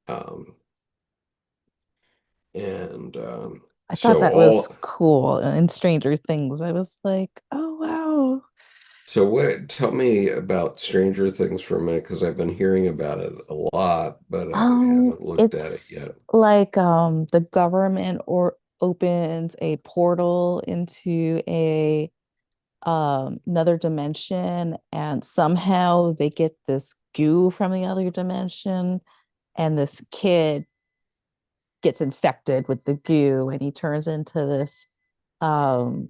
Um, and I thought so that was all cool in Stranger Things. I was like, oh wow. so what tell me about Stranger Things for a minute, because I've been hearing about it a lot, but I haven't looked at it It's yet. like the government or opens a portal into a another dimension and somehow they get this goo from the other dimension and this kid gets infected with the goo and he turns into um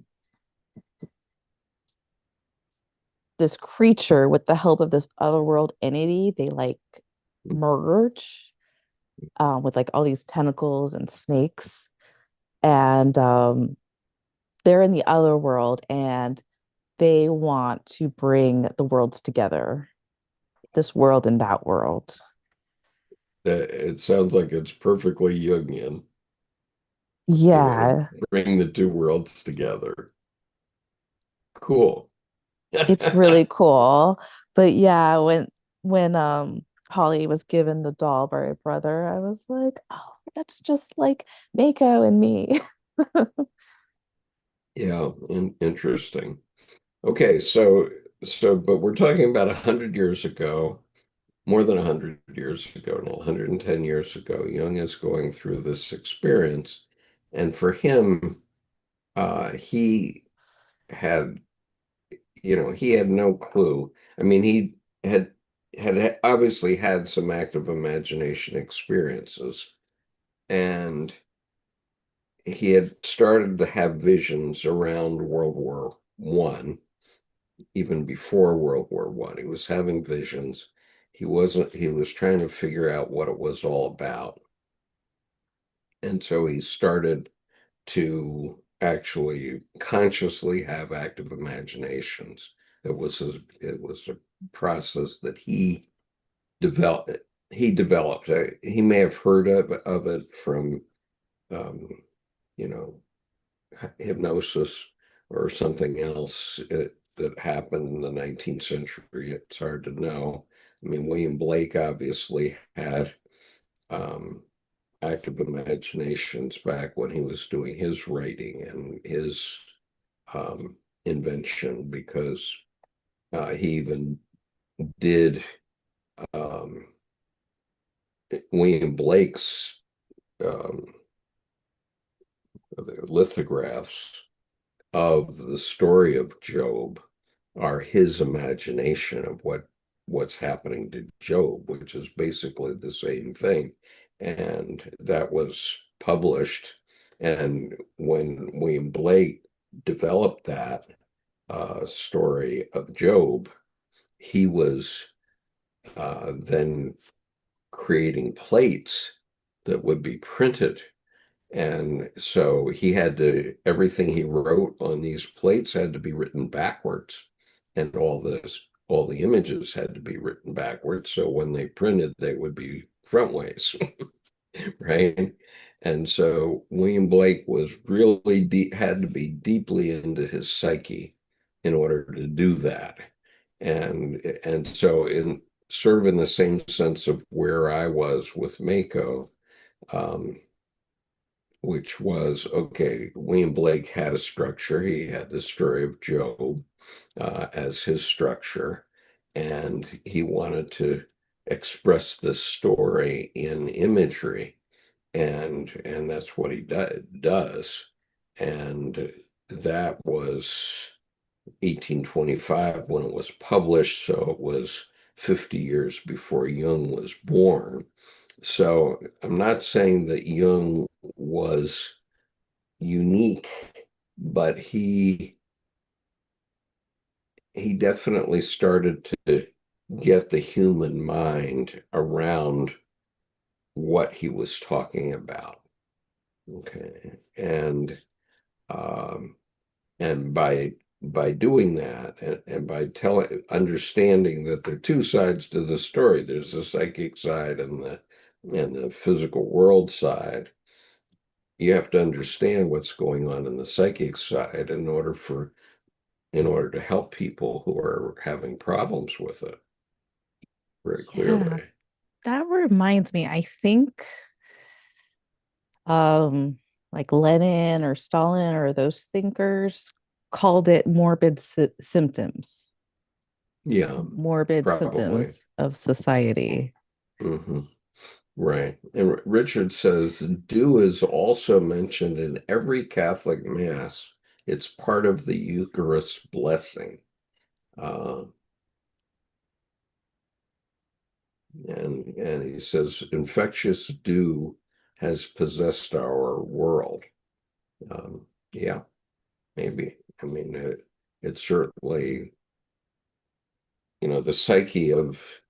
this creature with the help of this otherworld entity. They like merge with like all these tentacles and snakes and they're in the other world and they want to bring the worlds together, this world and that world. It sounds like it's perfectly Jungian, Yeah, bring the two worlds together. Cool. it's really cool. But yeah, when Holly was given the doll by her brother, I was like, oh, that's just like Mako and me. Yeah, interesting. Okay, but we're talking about 100 years ago, more than 100 years ago now, 110 years ago. Jung is going through this experience, and for him, he had, he had no clue. I mean, he had obviously had some active imagination experiences, and he had started to have visions around World War One, even before World War One. He was having visions. He was trying to figure out what it was all about. And so he started to actually consciously have active imaginations. It was a process that developed. He developed. He may have heard of it from, um, you know, hypnosis or something else that happened in the 19th century. It's hard to know. I mean, William Blake obviously had um, active imaginations back when he was doing his writing and his um, invention, because he even did um, William Blake's um, lithographs of the story of Job are his imagination of what's happening to Job, which is basically the same thing. And that was published And when William Blake developed that story of Job, he was then creating plates that would be printed. And so he had to, everything he wrote on these plates had to be written backwards. And all the images had to be written backwards. So when they printed, they would be front ways, right? And so William Blake was really deep, had to be deeply into his psyche in order to do that. And so in sort of in the same sense of where I was with Mako, um, which was okay, William Blake had a structure. He had the story of Job as his structure, and he wanted to express this story in imagery, and that's what he does. And that was 1825 when it was published, so it was 50 years before Jung was born. So I'm not saying that Jung was unique, but he definitely started to get the human mind around what he was talking about. Okay. Um, and by doing that and by telling understanding that there are two sides to the story, there's the psychic side and the physical world side. You have to understand what's going on in the psychic side in order to help people who are having problems with it very Yeah, clearly. that reminds me, I think um like Lenin or Stalin or those thinkers called it symptoms, Yeah, morbid probably. symptoms of society. Hmm. Right. And Richard says, dew is also mentioned in every Catholic Mass. It's part of the Eucharist blessing. Uh, and he says, infectious dew has possessed our world. Yeah, maybe. I mean, it certainly, the psyche of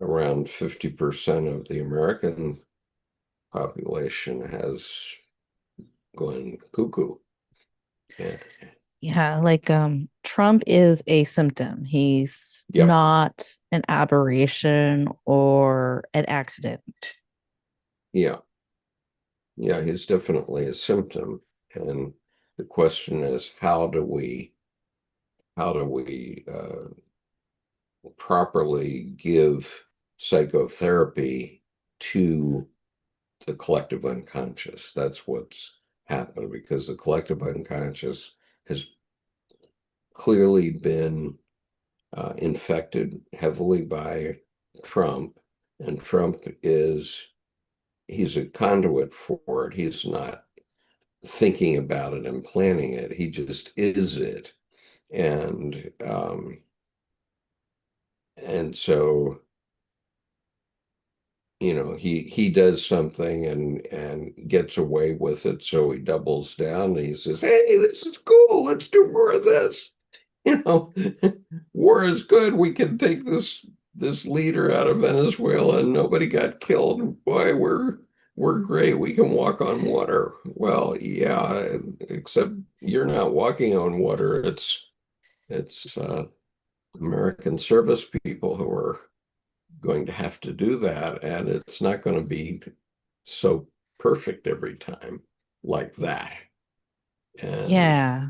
around 50% of the American population has gone cuckoo. Yeah. Yeah, like Trump is a symptom. He's Yep. not an aberration or an accident. Yeah. Yeah. He's definitely a symptom. And the question is, how do we properly give psychotherapy to the collective unconscious? That's what's happened because the collective unconscious has clearly been infected heavily by Trump, and Trump he's a conduit for it. He's not thinking about it and planning it. He just is it. And so he does something and gets away with it, so he doubles down and he says, hey, this is cool, let's do more of this. you know War is good, we can take this leader out of Venezuela and nobody got killed. Boy, we're great, we can walk on water. Well, yeah, except you're not walking on water. It's American service people who are going to have to do that, and it's not going to be so perfect every time like that. And Yeah,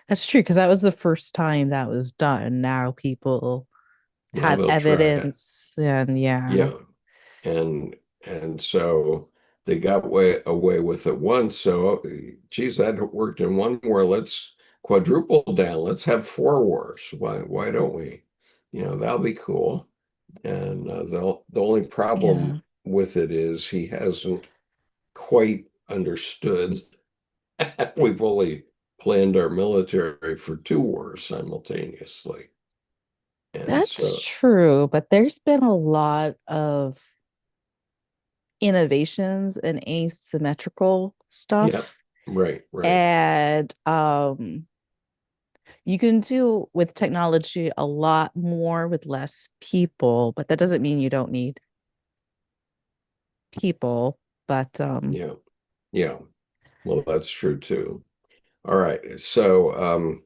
that's true because that was the first time that was done. Now people now have they'll try it. evidence, and yeah. Yeah. And so they got away with it once. So, geez, that worked in one war. Let's quadruple down. Let's have four wars. Why don't we? That'll be cool. And the only problem Yeah. with it is he hasn't quite understood. We've only planned our military for two wars simultaneously. And That's so, true, but there's been a lot of innovations and asymmetrical Yeah. stuff. Right. Right. And you can do with technology a lot more with less people, but that doesn't mean you don't need people. But Yeah. Yeah. Well, that's true too. All right. So,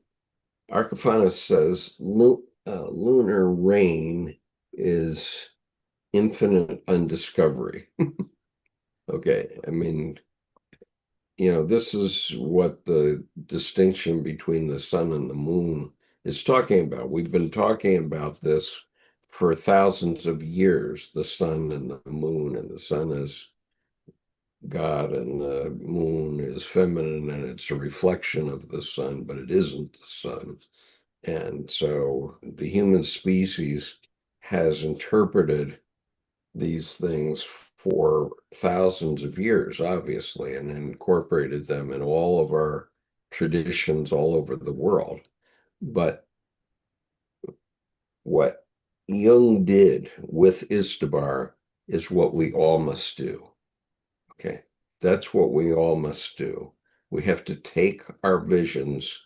Archifaunus says lunar reign is infinite undiscovery. Okay. I mean, this is what the distinction between the sun and the moon is talking about. We've been talking about this for thousands of years, the sun and the moon, and the sun is God and the moon is feminine and it's a reflection of the sun, but it isn't the sun. And so the human species has interpreted these things for thousands of years, obviously, and incorporated them in all of our traditions all over the world. But what Jung did with Istabar is what we all must do. Okay. That's what we all must do. We have to take our visions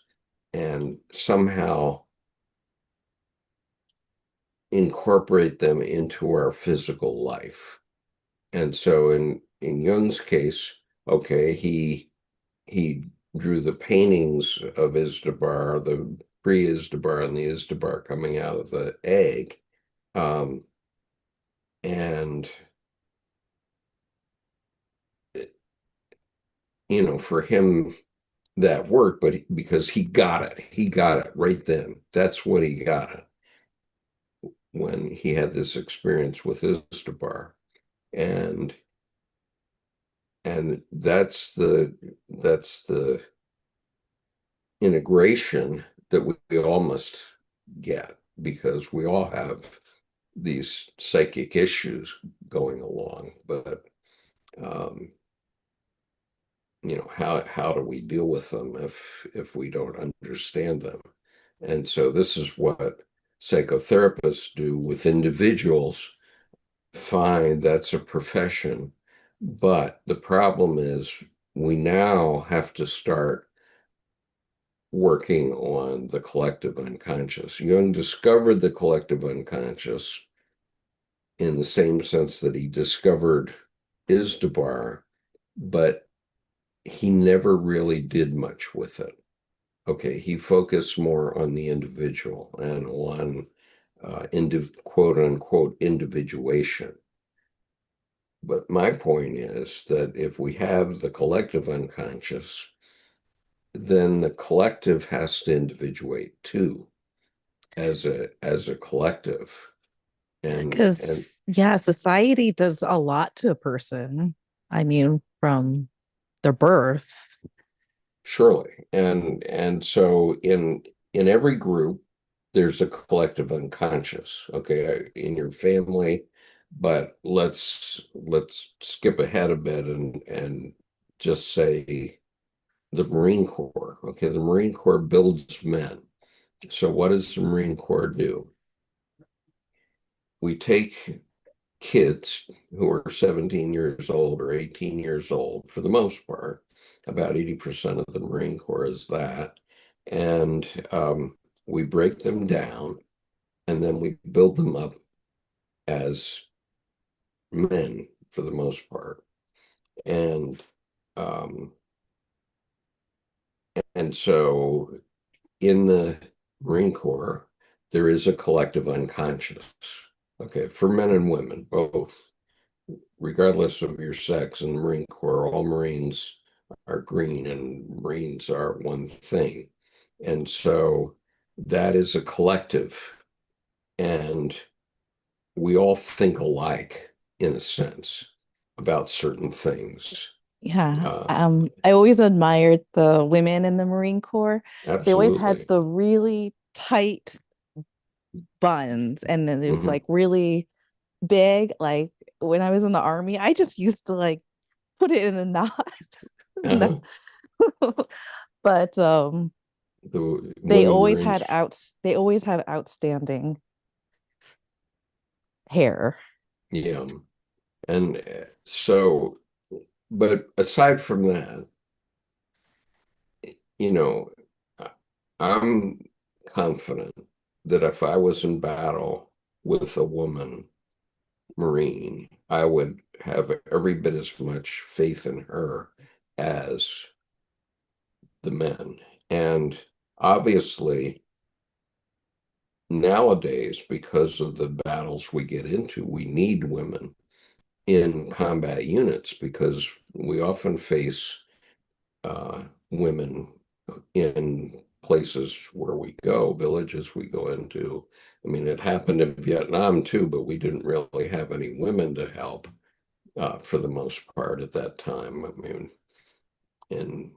and somehow incorporate them into our physical life. And so in Jung's case, okay, he drew the paintings of Izdubar, the pre-Izdubar and the Izdubar coming out of the egg. Um, and for him that worked, but because he got it right then. That's what he got it when he had this experience with Izdubar. And and that's the integration that we all must get because we all have these psychic issues going along. But um, how do we deal with them if we don't understand them? And so this is what psychotherapists do with individuals. Fine, that's a profession, but the problem is we now have to start working on the collective unconscious. Jung discovered the collective unconscious in the same sense that he discovered Izdubar, but he never really did much with it. Okay, he focused more on the individual and on quote unquote individuation. But my point is that if we have the collective unconscious, then the collective has to individuate too as a collective. And because yeah, society does a lot to a person. I mean, from their birth. surely. And so in every group, there's a collective unconscious, okay, in your family. But let's skip ahead a bit and just say the Marine Corps. Okay, the Marine Corps builds men. So what does the Marine Corps do? We take kids who are 17 years old or 18 years old, for the most part, about 80% of the Marine Corps is that. And we break them down and then we build them up as men for the most part. And um, and so in the Marine Corps, there is a collective unconscious, okay, for men and women, both, regardless of your sex. In the Marine Corps, all Marines are green and Marines are one thing. And so that is a collective. And we all think alike in a sense about certain things. Yeah. Uh, I always admired the women in the Marine Corps. They always had absolutely. the really tight buns, and then it was Hmm. like really big. Like when I was in the army, I just used to like put it in a knot. Uh-huh. But The women Marines, they always had outstanding hair. yeah. And so, but aside from that, you know, I- I'm confident that if I was in battle with a woman Marine, I would have every bit as much faith in her as the men. And obviously, nowadays, because of the battles we get into, we need women in combat units because we often face women in places where we go, villages we go into. I mean, it happened in Vietnam too, but we didn't really have any women to help for the most part at that time. I mean, in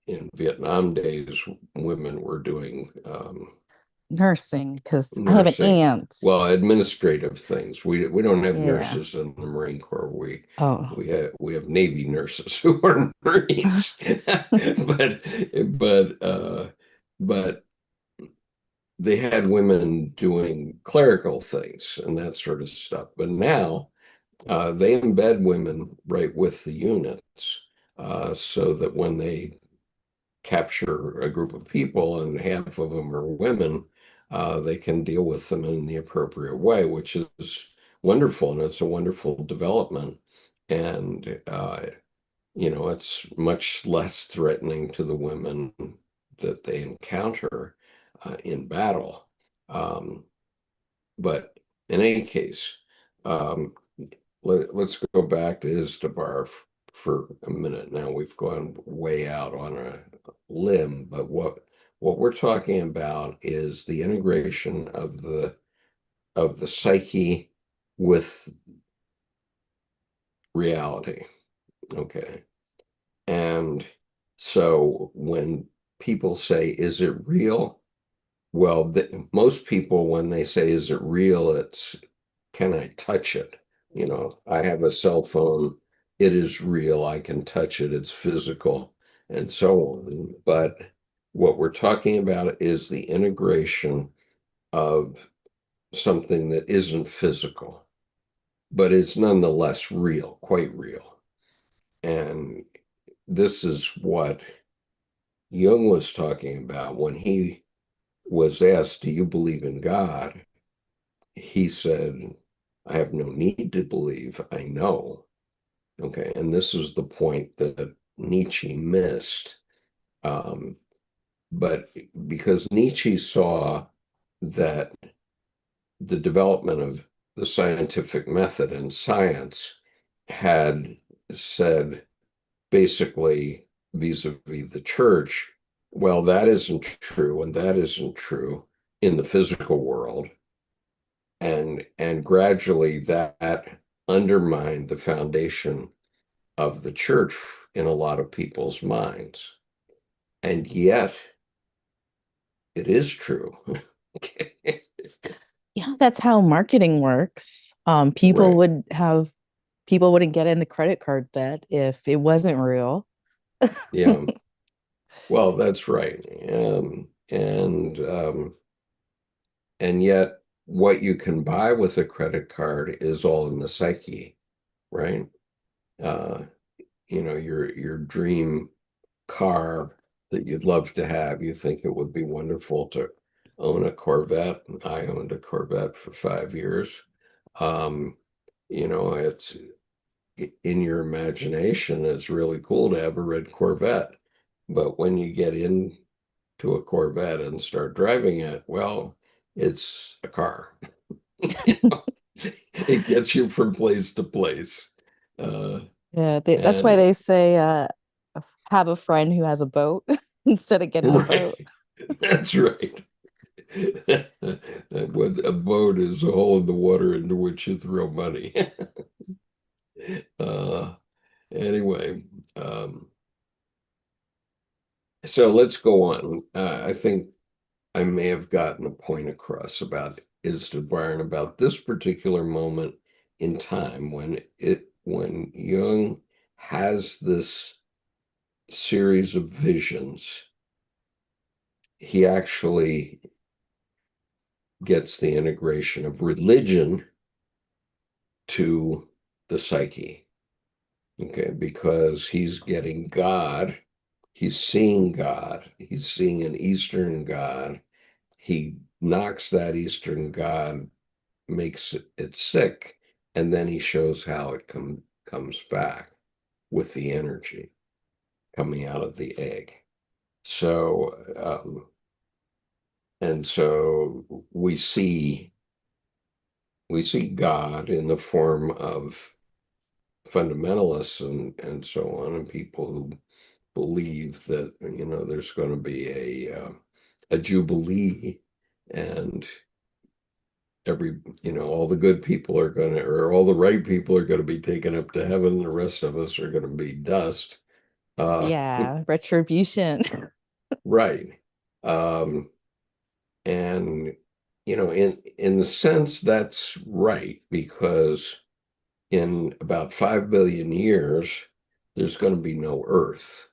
in Vietnam days, women were doing Nursing, because I have an nursing, aunt. well, administrative things. We don't have Yeah. nurses in the Marine Corps. We Oh. we have Navy nurses who are Marines, but but they had women doing clerical things and that sort of stuff. But now they embed women right with the units, so that when they capture a group of people and half of them are women, they can deal with them in the appropriate way, which is wonderful. And it's a wonderful development. And, it's much less threatening to the women that they encounter in battle. Um, but in any case, um, let's go back to Iztabar for a minute. Now we've gone way out on a limb, but what we're talking about is the integration of the psyche with reality. Okay. And so when people say, is it real? Well, most people, when they say, is it real? It's, can I touch it? I have a cell phone. It is real. I can touch it. It's physical and so on. But what we're talking about is the integration of something that isn't physical, but it's nonetheless real, quite real. And this is what Jung was talking about when he was asked, do you believe in God? He said, I have no need to believe. I know. Okay, and this is the point that Nietzsche missed. Um, but because Nietzsche saw that the development of the scientific method and science had said basically vis-a-vis the church, well, that isn't true, and that isn't true in the physical world. And gradually that undermined the foundation of the church in a lot of people's minds. And yet it is true. Yeah, that's how marketing works. Right. People wouldn't get into credit card debt if it wasn't real. Yeah. Well, that's right. And yet what you can buy with a credit card is all in the psyche, right? Uh, your dream car that you'd love to have. You think it would be wonderful to own a Corvette. I owned a Corvette for 5 years. Um, it's in your imagination, it's really cool to have a red Corvette. But when you get into a Corvette and start driving it, well, it's a car. It gets you from place to place. Uh, Yeah, that's why and they say have a friend who has a boat instead of getting a boat. right, that's right. What a boat is a hole in the water into which you throw money. uh, anyway, um, so let's go on. I think I may have gotten a point across about Iztabar and about this particular moment in time when Jung has this series of visions. He actually gets the integration of religion to the psyche. Okay, because he's getting God, he's seeing God, he's seeing an Eastern God. He knocks that Eastern God, makes it sick, and then he shows how it comes back with the energy coming out of the egg. So, and so we see God in the form of fundamentalists and so on, and people who believe that there's going to be a jubilee, and all the good people are going to, or all the right people are going to be taken up to heaven. The rest of us are going to be dust. Uh, Yeah, retribution. right. Um, and in the sense that's right, because in about 5 billion years, there's going to be no Earth.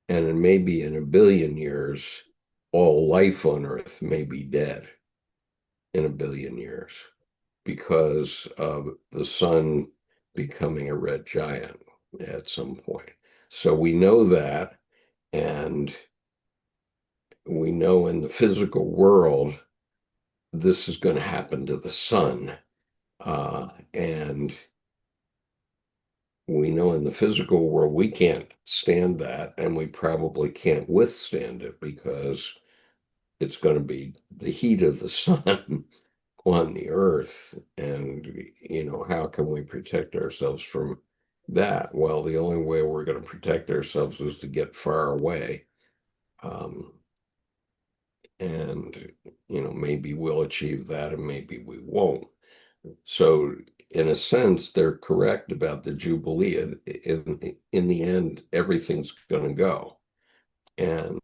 And in maybe in a billion years, all life on Earth may be dead in a billion years because of the sun becoming a red giant at some point. So we know that, and we know in the physical world this is going to happen to the sun. And we know in the physical world we can't stand that, and we probably can't withstand it because it's going to be the heat of the sun on the earth. And, how can we protect ourselves from that? Well, the only way we're going to protect ourselves is to get far away. Um, and, maybe we'll achieve that and maybe we won't. So, in a sense, they're correct about the Jubilee. In the end, everything's going to go. And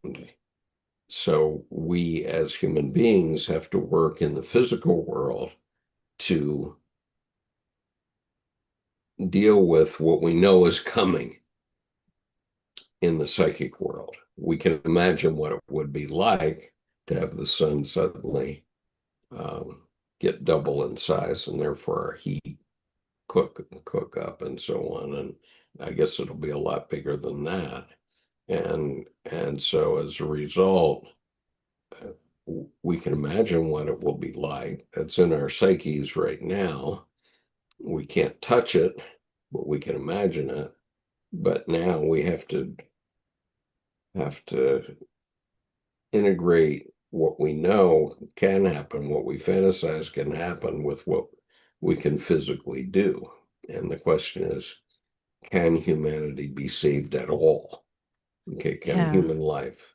so we as human beings have to work in the physical world to deal with what we know is coming in the psychic world. We can imagine what it would be like to have the sun suddenly um, get double in size, and therefore our heat cook up and so on. And I guess it'll be a lot bigger than that. And so as a result, we can imagine what it will be like. It's in our psyches right now. We can't touch it, but we can imagine it. But now we have to integrate what we know can happen, what we fantasize can happen with what we can physically do. And the question is, can humanity be saved at all? Okay, can Yeah. human life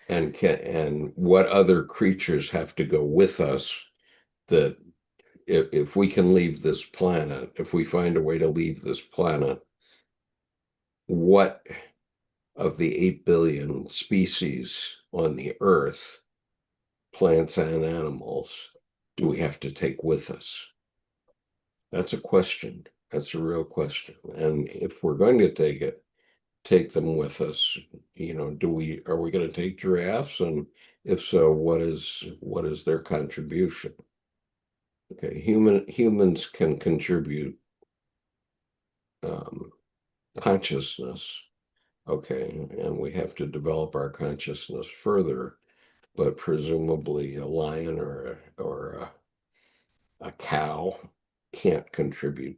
and what other creatures have to go with us, that if we can leave this planet, if we find a way to leave this planet, what of the 8 billion species on the earth, plants and animals, do we have to take with us? That's a question. That's a real question. And if we're going to take them with us, are we going to take giraffes? And if so, what is their contribution? Okay, humans can contribute um, consciousness. Okay, and we have to develop our consciousness further, but presumably a lion or a cow can't contribute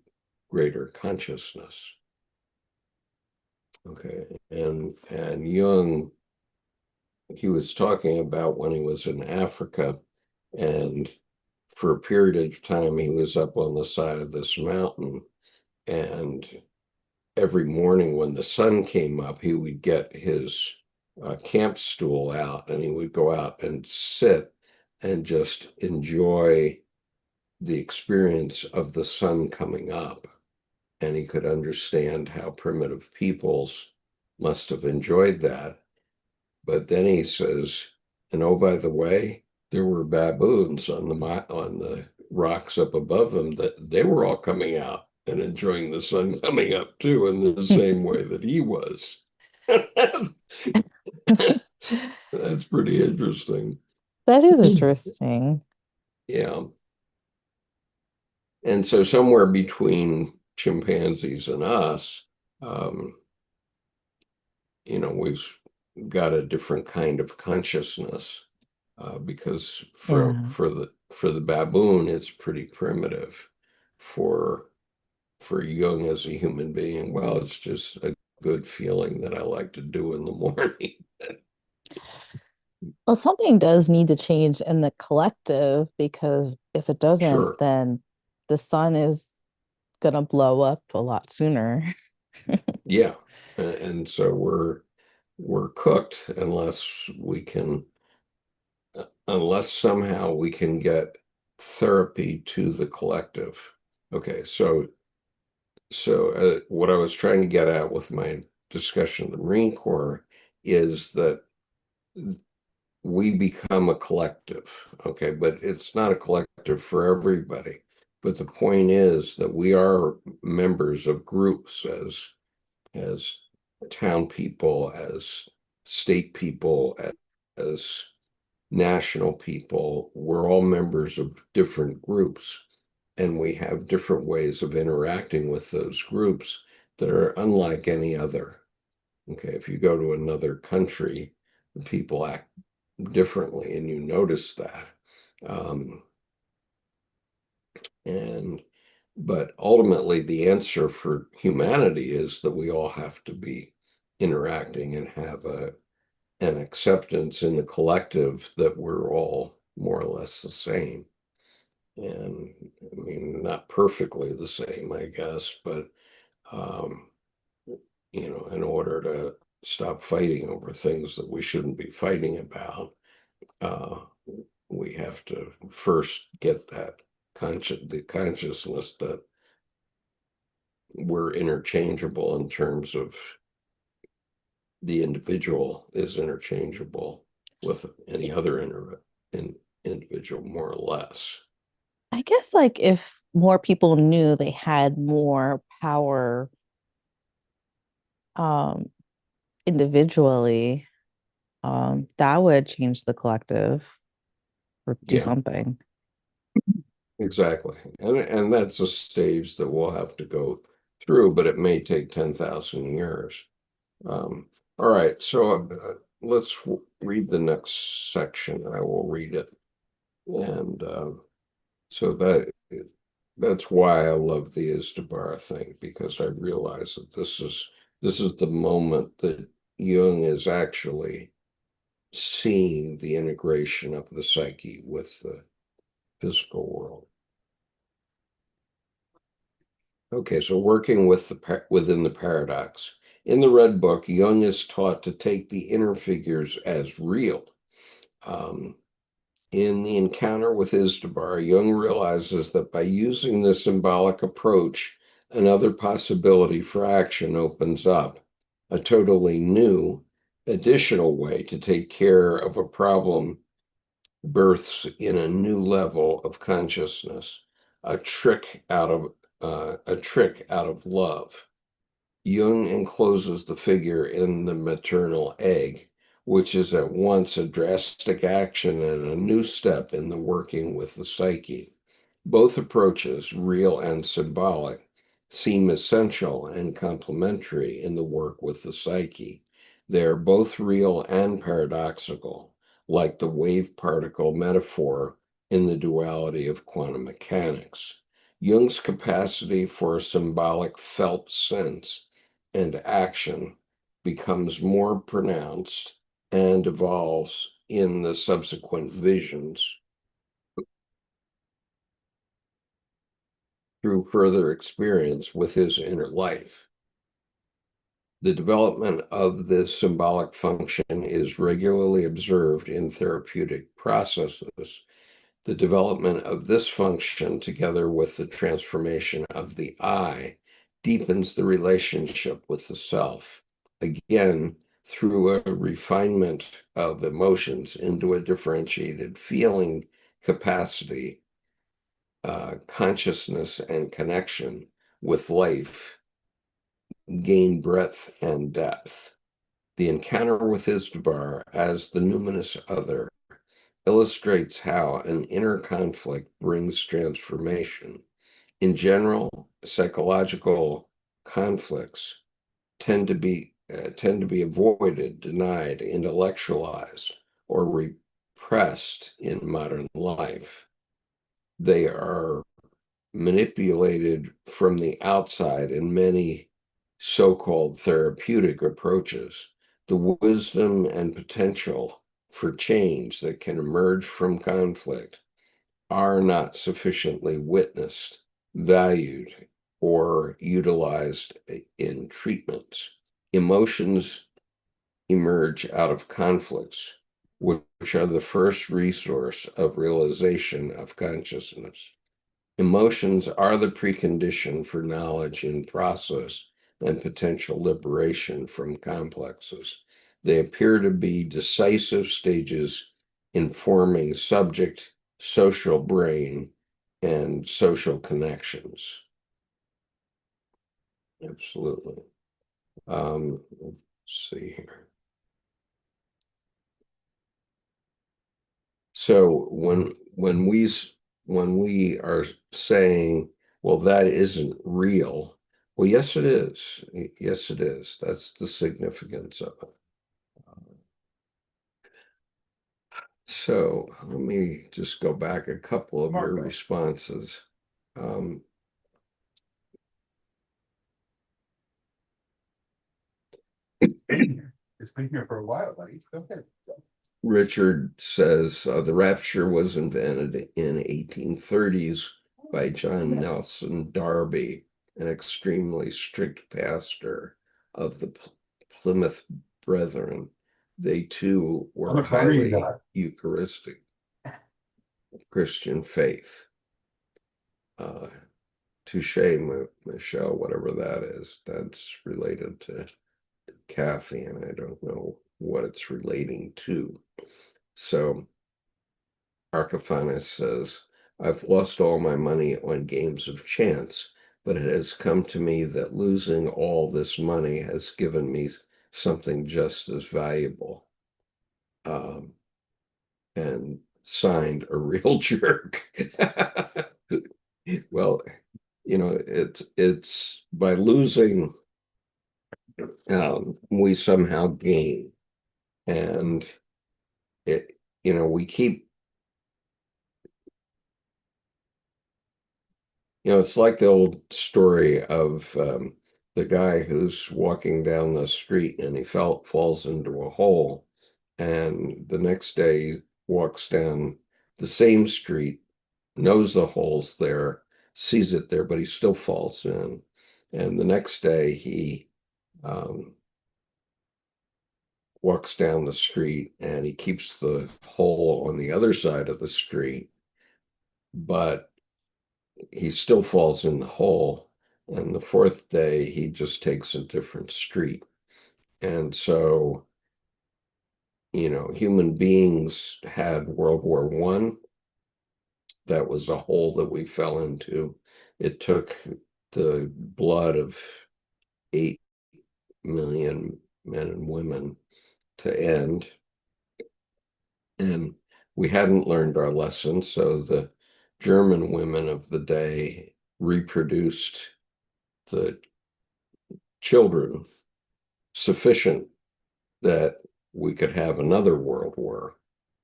greater consciousness. Okay, and Jung, he was talking about when he was in Africa, and for a period of time he was up on the side of this mountain, and every morning when the sun came up, he would get his camp stool out and he would go out and sit and just enjoy the experience of the sun coming up. And he could understand how primitive peoples must have enjoyed that. But then he says, and oh, by the way, there were baboons on the rocks up above them, that they were all coming out and enjoying the sun coming up too, in the same way that he was. That's pretty interesting. That is interesting. Yeah. And so somewhere between chimpanzees and us, um, we've got a different kind of consciousness, because for Yeah. for the for the baboon, it's pretty primitive. For Jung as a human being, well, it's just a good feeling that I like to do in the morning. Well, something does need to change in the collective because if it doesn't, Sure. then the sun is gonna blow up a lot sooner. Yeah. And so we're cooked unless somehow we can get therapy to the collective. Okay, so what I was trying to get at with my discussion of the Marine Corps is that we become a collective, okay, but it's not a collective for everybody. But the point is that we are members of groups as town people, as state people, as national people. We're all members of different groups, and we have different ways of interacting with those groups that are unlike any other. Okay, if you go to another country, people act differently, and you notice that. Um, and but ultimately, the answer for humanity is that we all have to be interacting and have an acceptance in the collective that we're all more or less the same. And I mean, not perfectly the same, I guess, but um, in order to stop fighting over things that we shouldn't be fighting about, uh, we have to first get that the consciousness that we're interchangeable in terms of the individual is interchangeable with any other individual, more or less. I guess like if more people knew they had more power um individually, that would change the collective or do Yeah, something. exactly. And that's a stage that we'll have to go through, but it may take 10,000 years. Um, all right, so let's read the next section. I will read it. And so that's why I love the Iztabar thing, because I realize that this is the moment that Jung is actually seeing the integration of the psyche with the physical world. Okay, so working within the paradox. In the Red Book, Jung is taught to take the inner figures as real. Um, In the encounter with Iztabar, Jung realizes that by using the symbolic approach, another possibility for action opens up, a totally new, additional way to take care of a problem births in a new level of consciousness, a trick out of love. Jung encloses the figure in the maternal egg, which is at once a drastic action and a new step in the working with the psyche. Both approaches, real and symbolic, seem essential and complementary in the work with the psyche. They are both real and paradoxical, like the wave particle metaphor in the duality of quantum mechanics. Jung's capacity for a symbolic felt sense and action becomes more pronounced and evolves in the subsequent visions through further experience with his inner life. The development of this symbolic function is regularly observed in therapeutic processes. The development of this function, together with the transformation of the I, deepens the relationship with the self, again, through a refinement of emotions into a differentiated feeling capacity, consciousness, and connection with life gain breadth and depth. The encounter with Iztabar as the numinous other illustrates how an inner conflict brings transformation. in general, psychological conflicts tend to be avoided, denied, intellectualized, or repressed in modern life. They are manipulated from the outside in many so-called therapeutic approaches. The wisdom and potential for change that can emerge from conflict are not sufficiently witnessed, valued, or utilized in treatments. Emotions emerge out of conflicts, which are the first resource of realization of consciousness. Emotions are the precondition for knowledge in process and potential liberation from complexes. They appear to be decisive stages in forming subject, social brain, and social connections. Absolutely. Let's see here. So when we are saying, well, that isn't real, well, yes, it is. Yes, it is. That's the significance of it. So let me just go back a couple of your responses. Um, It's been here for a while, buddy. Go ahead. Richard says the rapture was invented in 1830s by John Nelson Darby, an extremely strict pastor of the Plymouth Brethren. They too were highly Eucharistic Christian faith. Touche, Michelle, whatever that is, that's related to Kathy, and I don't know what it's relating to. So Archiphanes says, I've lost all my money on games of chance, but it has come to me that losing all this money has given me something just as valuable. And signed, a real jerk. Well, it's by losing, we somehow gain. And we keep, it's like the old story of the guy who's walking down the street and he falls into a hole, and the next day walks down the same street, knows the hole's there, sees it there, but he still falls in. And the next day he walks down the street and he keeps the hole on the other side of the street, but he still falls in the hole. And the fourth day, he just takes a different street. And so, human beings had World War I. That was a hole that we fell into. It took the blood of 8 million men and women to end. And we hadn't learned our lesson, so the German women of the day reproduced the children sufficient that we could have another world war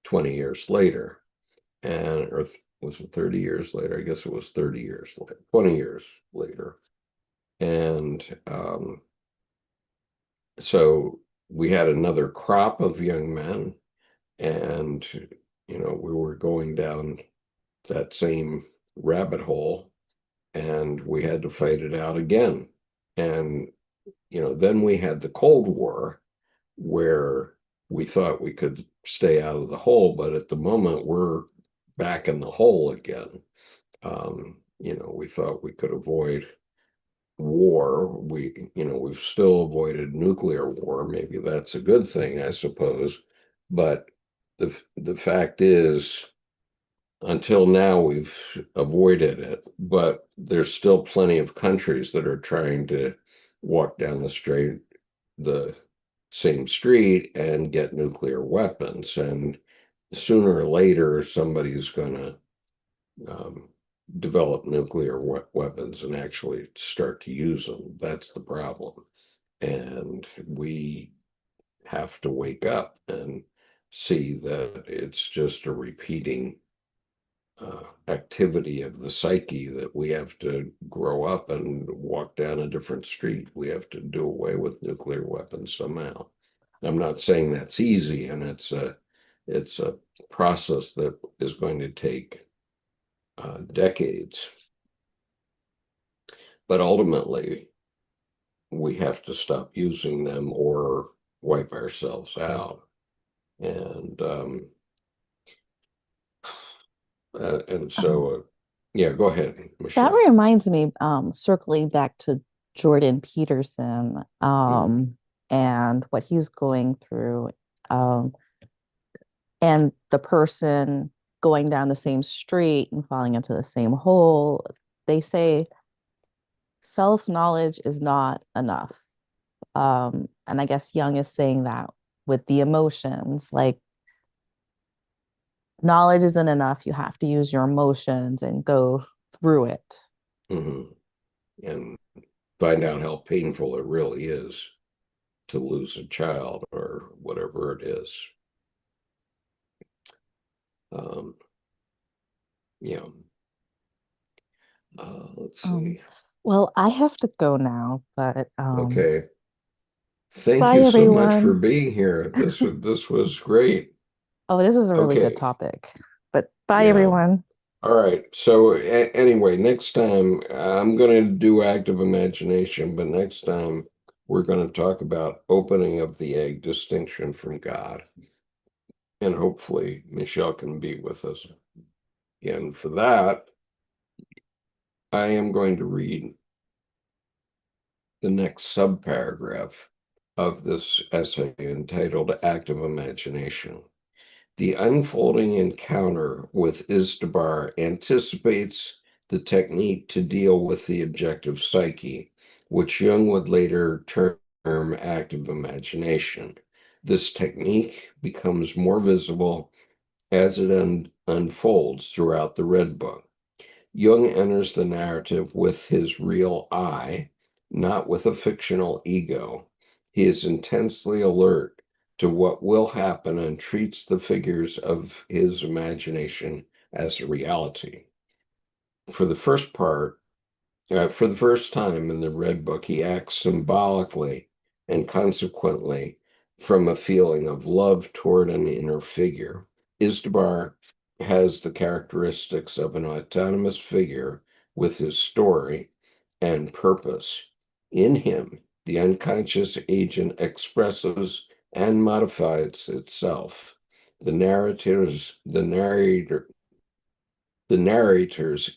20 years later. And or was it 30 years later? I guess it was 30 years later, 20 years later. And so we had another crop of young men, and we were going down that same rabbit hole, and we had to fight it out again. And then we had the Cold War, where we thought we could stay out of the hole, but at the moment we're back in the hole again. We thought we could avoid war. We've still avoided nuclear war. Maybe that's a good thing, I suppose. But the fact is, until now, we've avoided it. But there's still plenty of countries that are trying to walk down the same street and get nuclear weapons. And sooner or later, somebody's going to develop nuclear weapons and actually start to use them. That's the problem. And we have to wake up and see that it's just a repeating activity of the psyche, that we have to grow up and walk down a different street. We have to do away with nuclear weapons somehow. I'm not saying that's easy, and it's a process that is going to take decades. But ultimately, we have to stop using them or wipe ourselves out. And so, yeah, go ahead, That Michelle. reminds me, circling back to Jordan Peterson, and what he's going through, and the person going down the same street and falling into the same hole. They say self-knowledge is not enough. And I guess Jung is saying that with the emotions, like knowledge isn't enough. You have to use your emotions and go through it. Mm-hmm. And find out how painful it really is to lose a child or whatever it is. Yeah. Let's see. Well, I have to go now, but Okay. Thank bye you so much for everyone. being here. This was great. Oh, this is a really good Okay. topic. But bye Yeah. everyone. All right. So anyway, next time I'm going to do active imagination, but next time we're going to talk about opening of the egg, distinction from God. And hopefully Michelle can be with us. And for that, I am going to read the next subparagraph of this essay entitled Active Imagination. The unfolding encounter with Izdubar anticipates the technique to deal with the objective psyche, which Jung would later term active imagination. This technique becomes more visible as it unfolds throughout the Red Book. Jung enters the narrative with his real I, not with a fictional ego. He is intensely alert to what will happen and treats the figures of his imagination as a reality. For the first part, for the first time in the Red Book, he acts symbolically and consequently from a feeling of love toward an inner figure. Izdubar has the characteristics of an autonomous figure with his story and purpose. In him, the unconscious agent expresses and modifies itself. The narrator's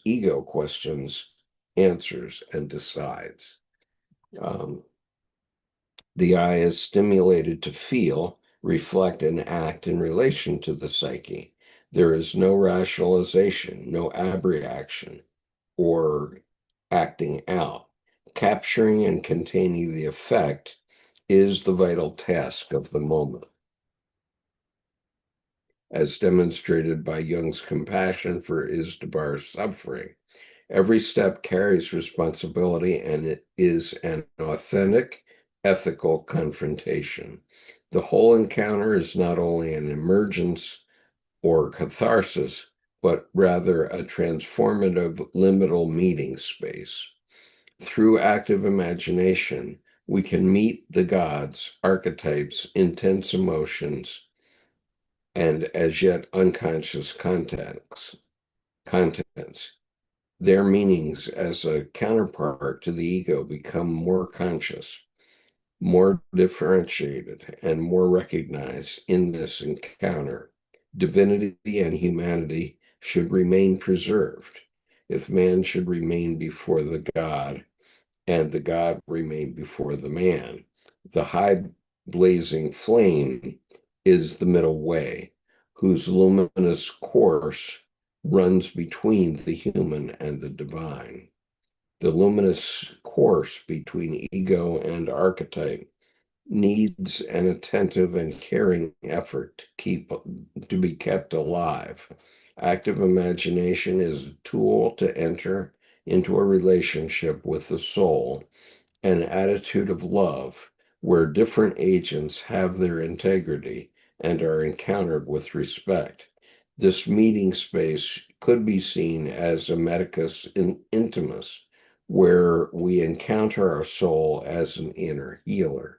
ego questions, answers, and decides. The eye is stimulated to feel, reflect, and act in relation to the psyche. There is no rationalization, no abreaction, or acting out. Capturing and containing the effect is the vital task of the moment. As demonstrated by Jung's compassion for Izdubar's suffering, every step carries responsibility, and it is an authentic, ethical confrontation. The whole encounter is not only an emergence or catharsis, but rather a transformative liminal meeting space. Through active imagination, we can meet the gods, archetypes, intense emotions, and as yet unconscious contents. Their meanings as a counterpart to the ego become more conscious, more differentiated, and more recognized in this encounter. Divinity and humanity should remain preserved. If man should remain before the God, and the God remain before the man, the high blazing flame is the middle way, whose luminous course runs between the human and the divine. The luminous course between ego and archetype needs an attentive and caring effort to be kept alive. Active imagination is a tool to enter into a relationship with the soul, an attitude of love where different agents have their integrity and are encountered with respect. This meeting space could be seen as a medicus intimus, where we encounter our soul as an inner healer.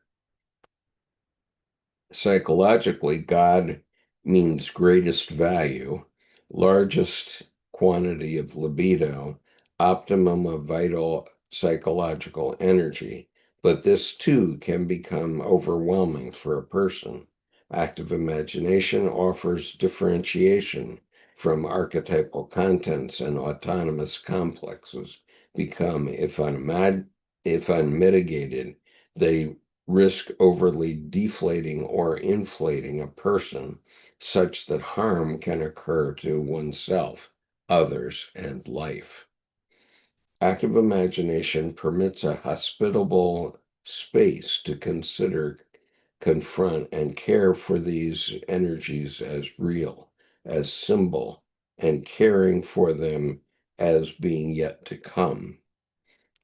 Psychologically, God means greatest value, largest quantity of libido, optimum of vital psychological energy, but this too can become overwhelming for a person. Active imagination offers differentiation from archetypal contents, and autonomous complexes become, if unmitigated, they risk overly deflating or inflating a person such that harm can occur to oneself, others, and life. Active imagination permits a hospitable space to consider, confront, and care for these energies as real, as symbol, and caring for them as being yet to come.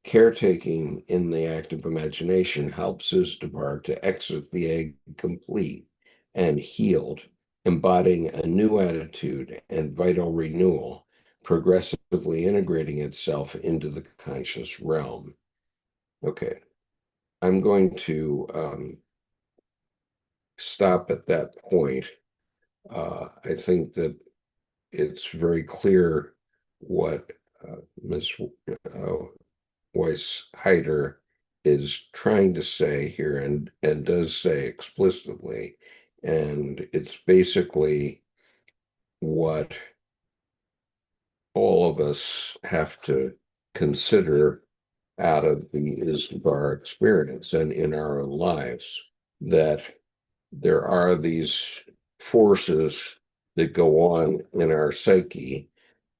Caretaking in the active imagination helps Iztabar to exit the egg complete and healed, embodying a new attitude and vital renewal, progressively integrating itself into the conscious realm. Okay, I'm going to stop at that point. I think that it's very clear what Ms. Weiss Heider is trying to say here, and does say explicitly. And it's basically what all of us have to consider out of the Iztabar experience and in our own lives, that there are these forces that go on in our psyche.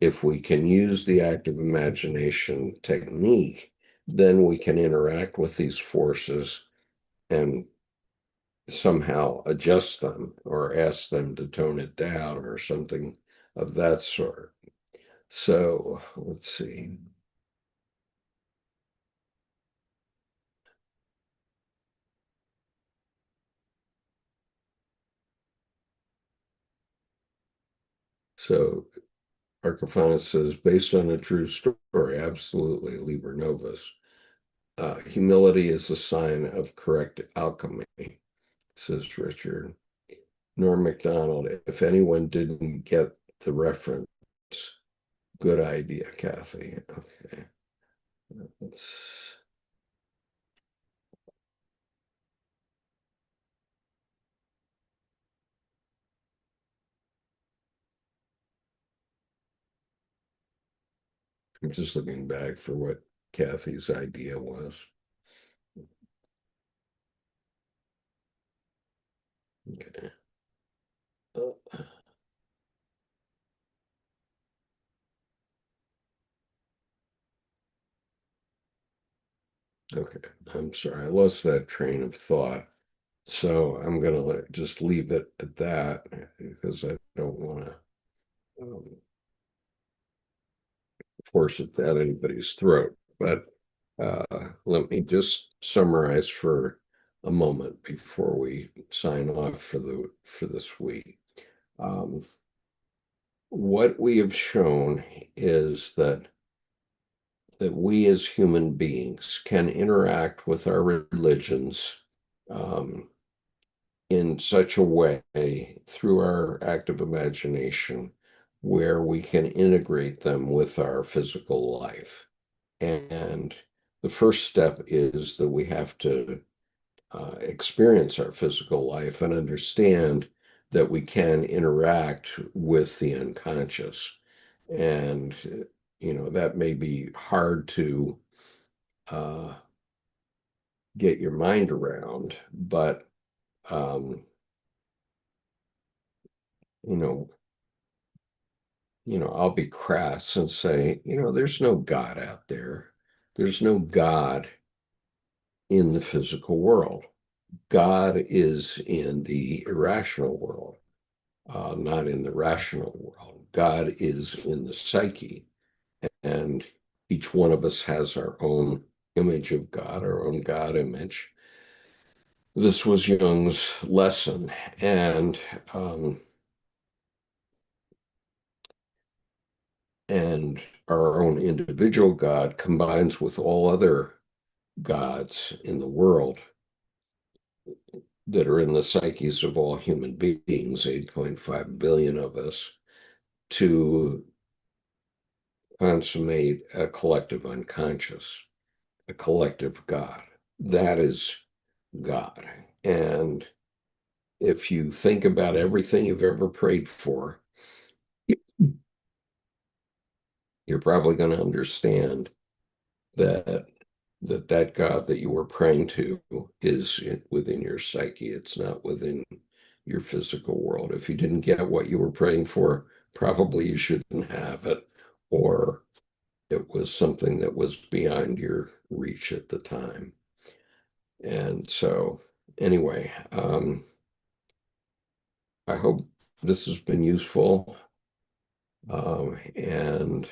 If we can use the active imagination technique, then we can interact with these forces and somehow adjust them or ask them to tone it down or something of that sort. So let's see. So Archifaunus says, based on a true story, absolutely, Liber Novus. Humility is a sign of correct alchemy, says Richard. Norm MacDonald, if anyone didn't get the reference, good idea, Kathy. Okay. I'm just looking back for what Kathy's idea was. Okay. Okay, I'm sorry, I lost that train of thought. So I'm going to just leave it at that because I don't want to force it down anybody's throat. But let me just summarize for a moment before we sign off for this week. What we have shown is that we as human beings can interact with our religions in such a way through our active imagination where we can integrate them with our physical life. And the first step is that we have to experience our physical life and understand that we can interact with the unconscious. And, that may be hard to get your mind around, but, you know, I'll be crass and say, there's no God out there. There's no God in the physical world. God is in the irrational world, not in the rational world. God is in the psyche, and each one of us has our own image of God, our own God image. This was Jung's lesson, um, and our own individual God combines with all other gods in the world that are in the psyches of all human beings, 8.5 billion of us, to consummate a collective unconscious, a collective God. That is God. And if you think about everything you've ever prayed for, you're probably going to understand that that God that you were praying to is within your psyche. It's not within your physical world. If you didn't get what you were praying for, probably you shouldn't have it, or it was something that was beyond your reach at the time. And so, anyway, I hope this has been useful. And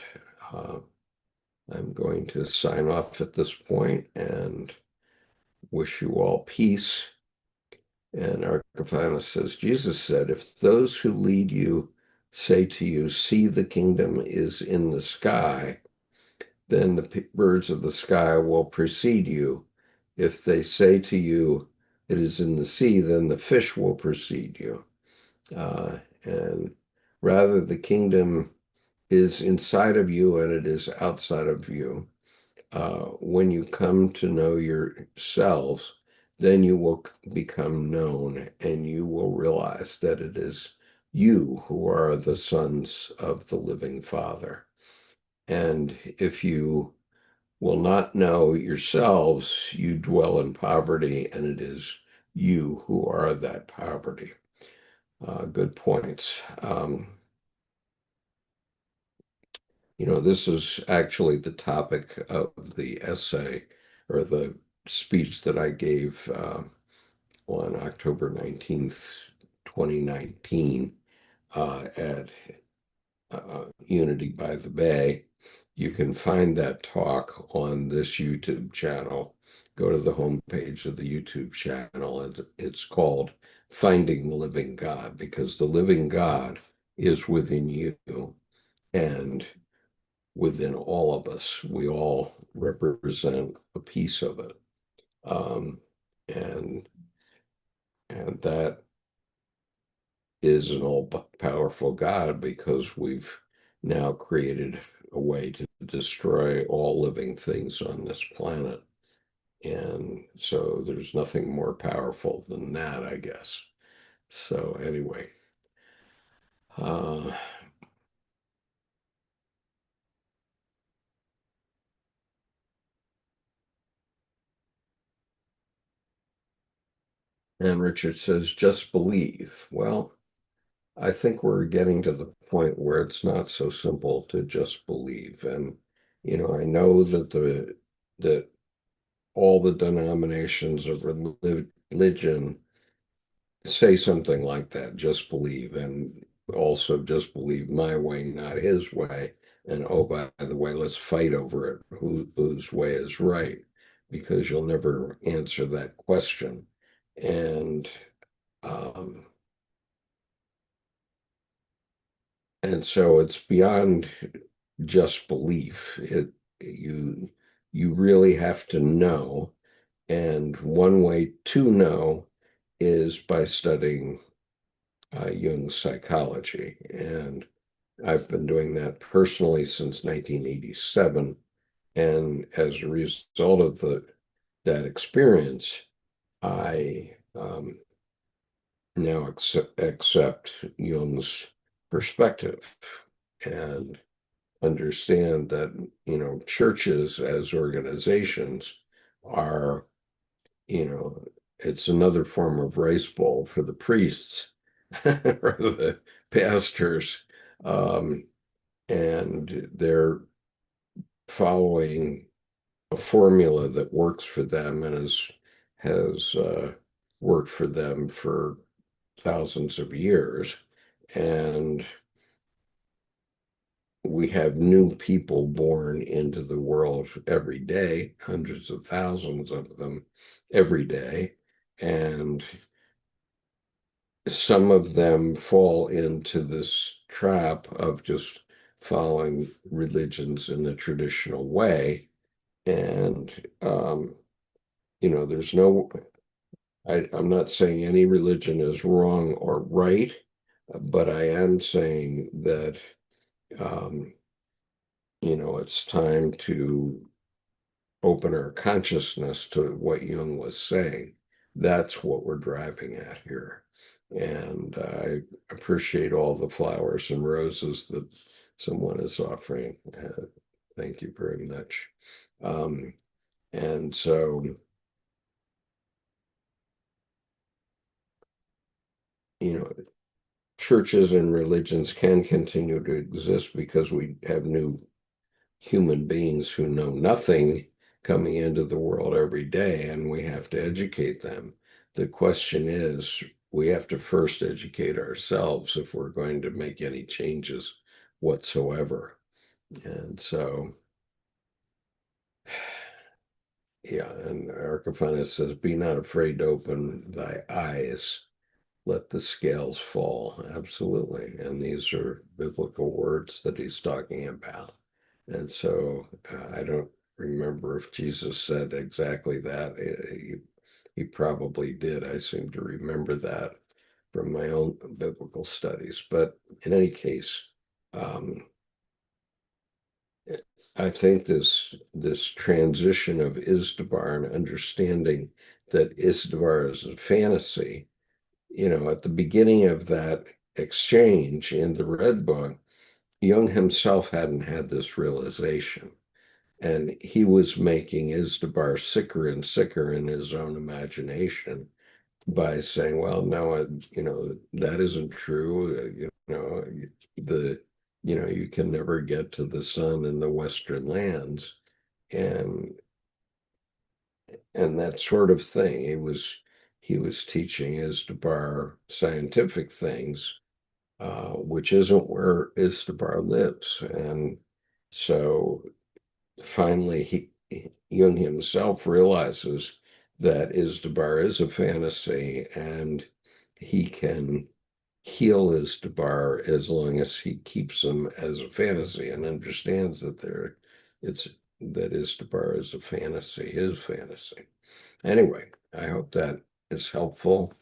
I'm going to sign off at this point and wish you all peace. And Archifanus says, Jesus said, if those who lead you say to you, see, the kingdom is in the sky, then the birds of the sky will precede you. If they say to you, it is in the sea, then the fish will precede you. And rather, the kingdom is inside of you and it is outside of you. When you come to know yourselves, then you will become known and you will realize that it is you who are the sons of the living Father. And if you will not know yourselves, you dwell in poverty, and it is you who are that poverty. Good points. This is actually the topic of the essay or the speech that I gave on October 19th, 2019 at Unity by the Bay. You can find that talk on this YouTube channel. Go to the homepage of the YouTube channel, and it's called Finding the Living God, because the living God is within you and within all of us. We all represent a piece of it. Um, and and that is an all-powerful God, because we've now created a way to destroy all living things on this planet. And so there's nothing more powerful than that, I guess. So anyway, uh, and Richard says, just believe. Well, I think we're getting to the point where it's not so simple to just believe. And, I know that all the denominations of religion say something like that, just believe, and also just believe my way, not his way. And oh, by the way, let's fight over it, whose way is right, because you'll never answer that question. And um, and so it's beyond just belief. You really have to know, and one way to know is by studying Jung's psychology. And I've been doing that personally since 1987. And as a result of that experience, I now accept Jung's perspective and understand that, churches as organizations are, it's another form of rice bowl for the priests or the pastors. Um, and they're following a formula that works for them and has worked for them for thousands of years. And we have new people born into the world every day, hundreds of thousands of them every day. And some of them fall into this trap of just following religions in the traditional way. And, there's I'm not saying any religion is wrong or right, but I am saying that, um, it's time to open our consciousness to what Jung was saying. That's what we're driving at here. And I appreciate all the flowers and roses that someone is offering. Thank you very much. And so, churches and religions can continue to exist because we have new human beings who know nothing coming into the world every day, and we have to educate them. The question is, we have to first educate ourselves if we're going to make any changes whatsoever. And so, yeah, and Archifanes says, be not afraid to open thy eyes, let the scales fall. Absolutely. And these are biblical words that he's talking about. And so I don't remember if Jesus said exactly that. He probably did. I seem to remember that from my own biblical studies. But in any case, I think this transition of Izdubar and understanding that Izdubar is a fantasy, at the beginning of that exchange in the Red Book, Jung himself hadn't had this realization. And he was making Izdubar sicker and sicker in his own imagination by saying, well, no, that isn't true. You can never get to the sun in the Western lands. And that sort of thing. He was teaching Izdubar scientific things, which isn't where Izdubar lives. And so finally Jung himself realizes that Izdubar is a fantasy, and he can heal Izdubar as long as he keeps him as a fantasy and understands it's that Izdubar is a fantasy, his fantasy. Anyway, I hope that is helpful.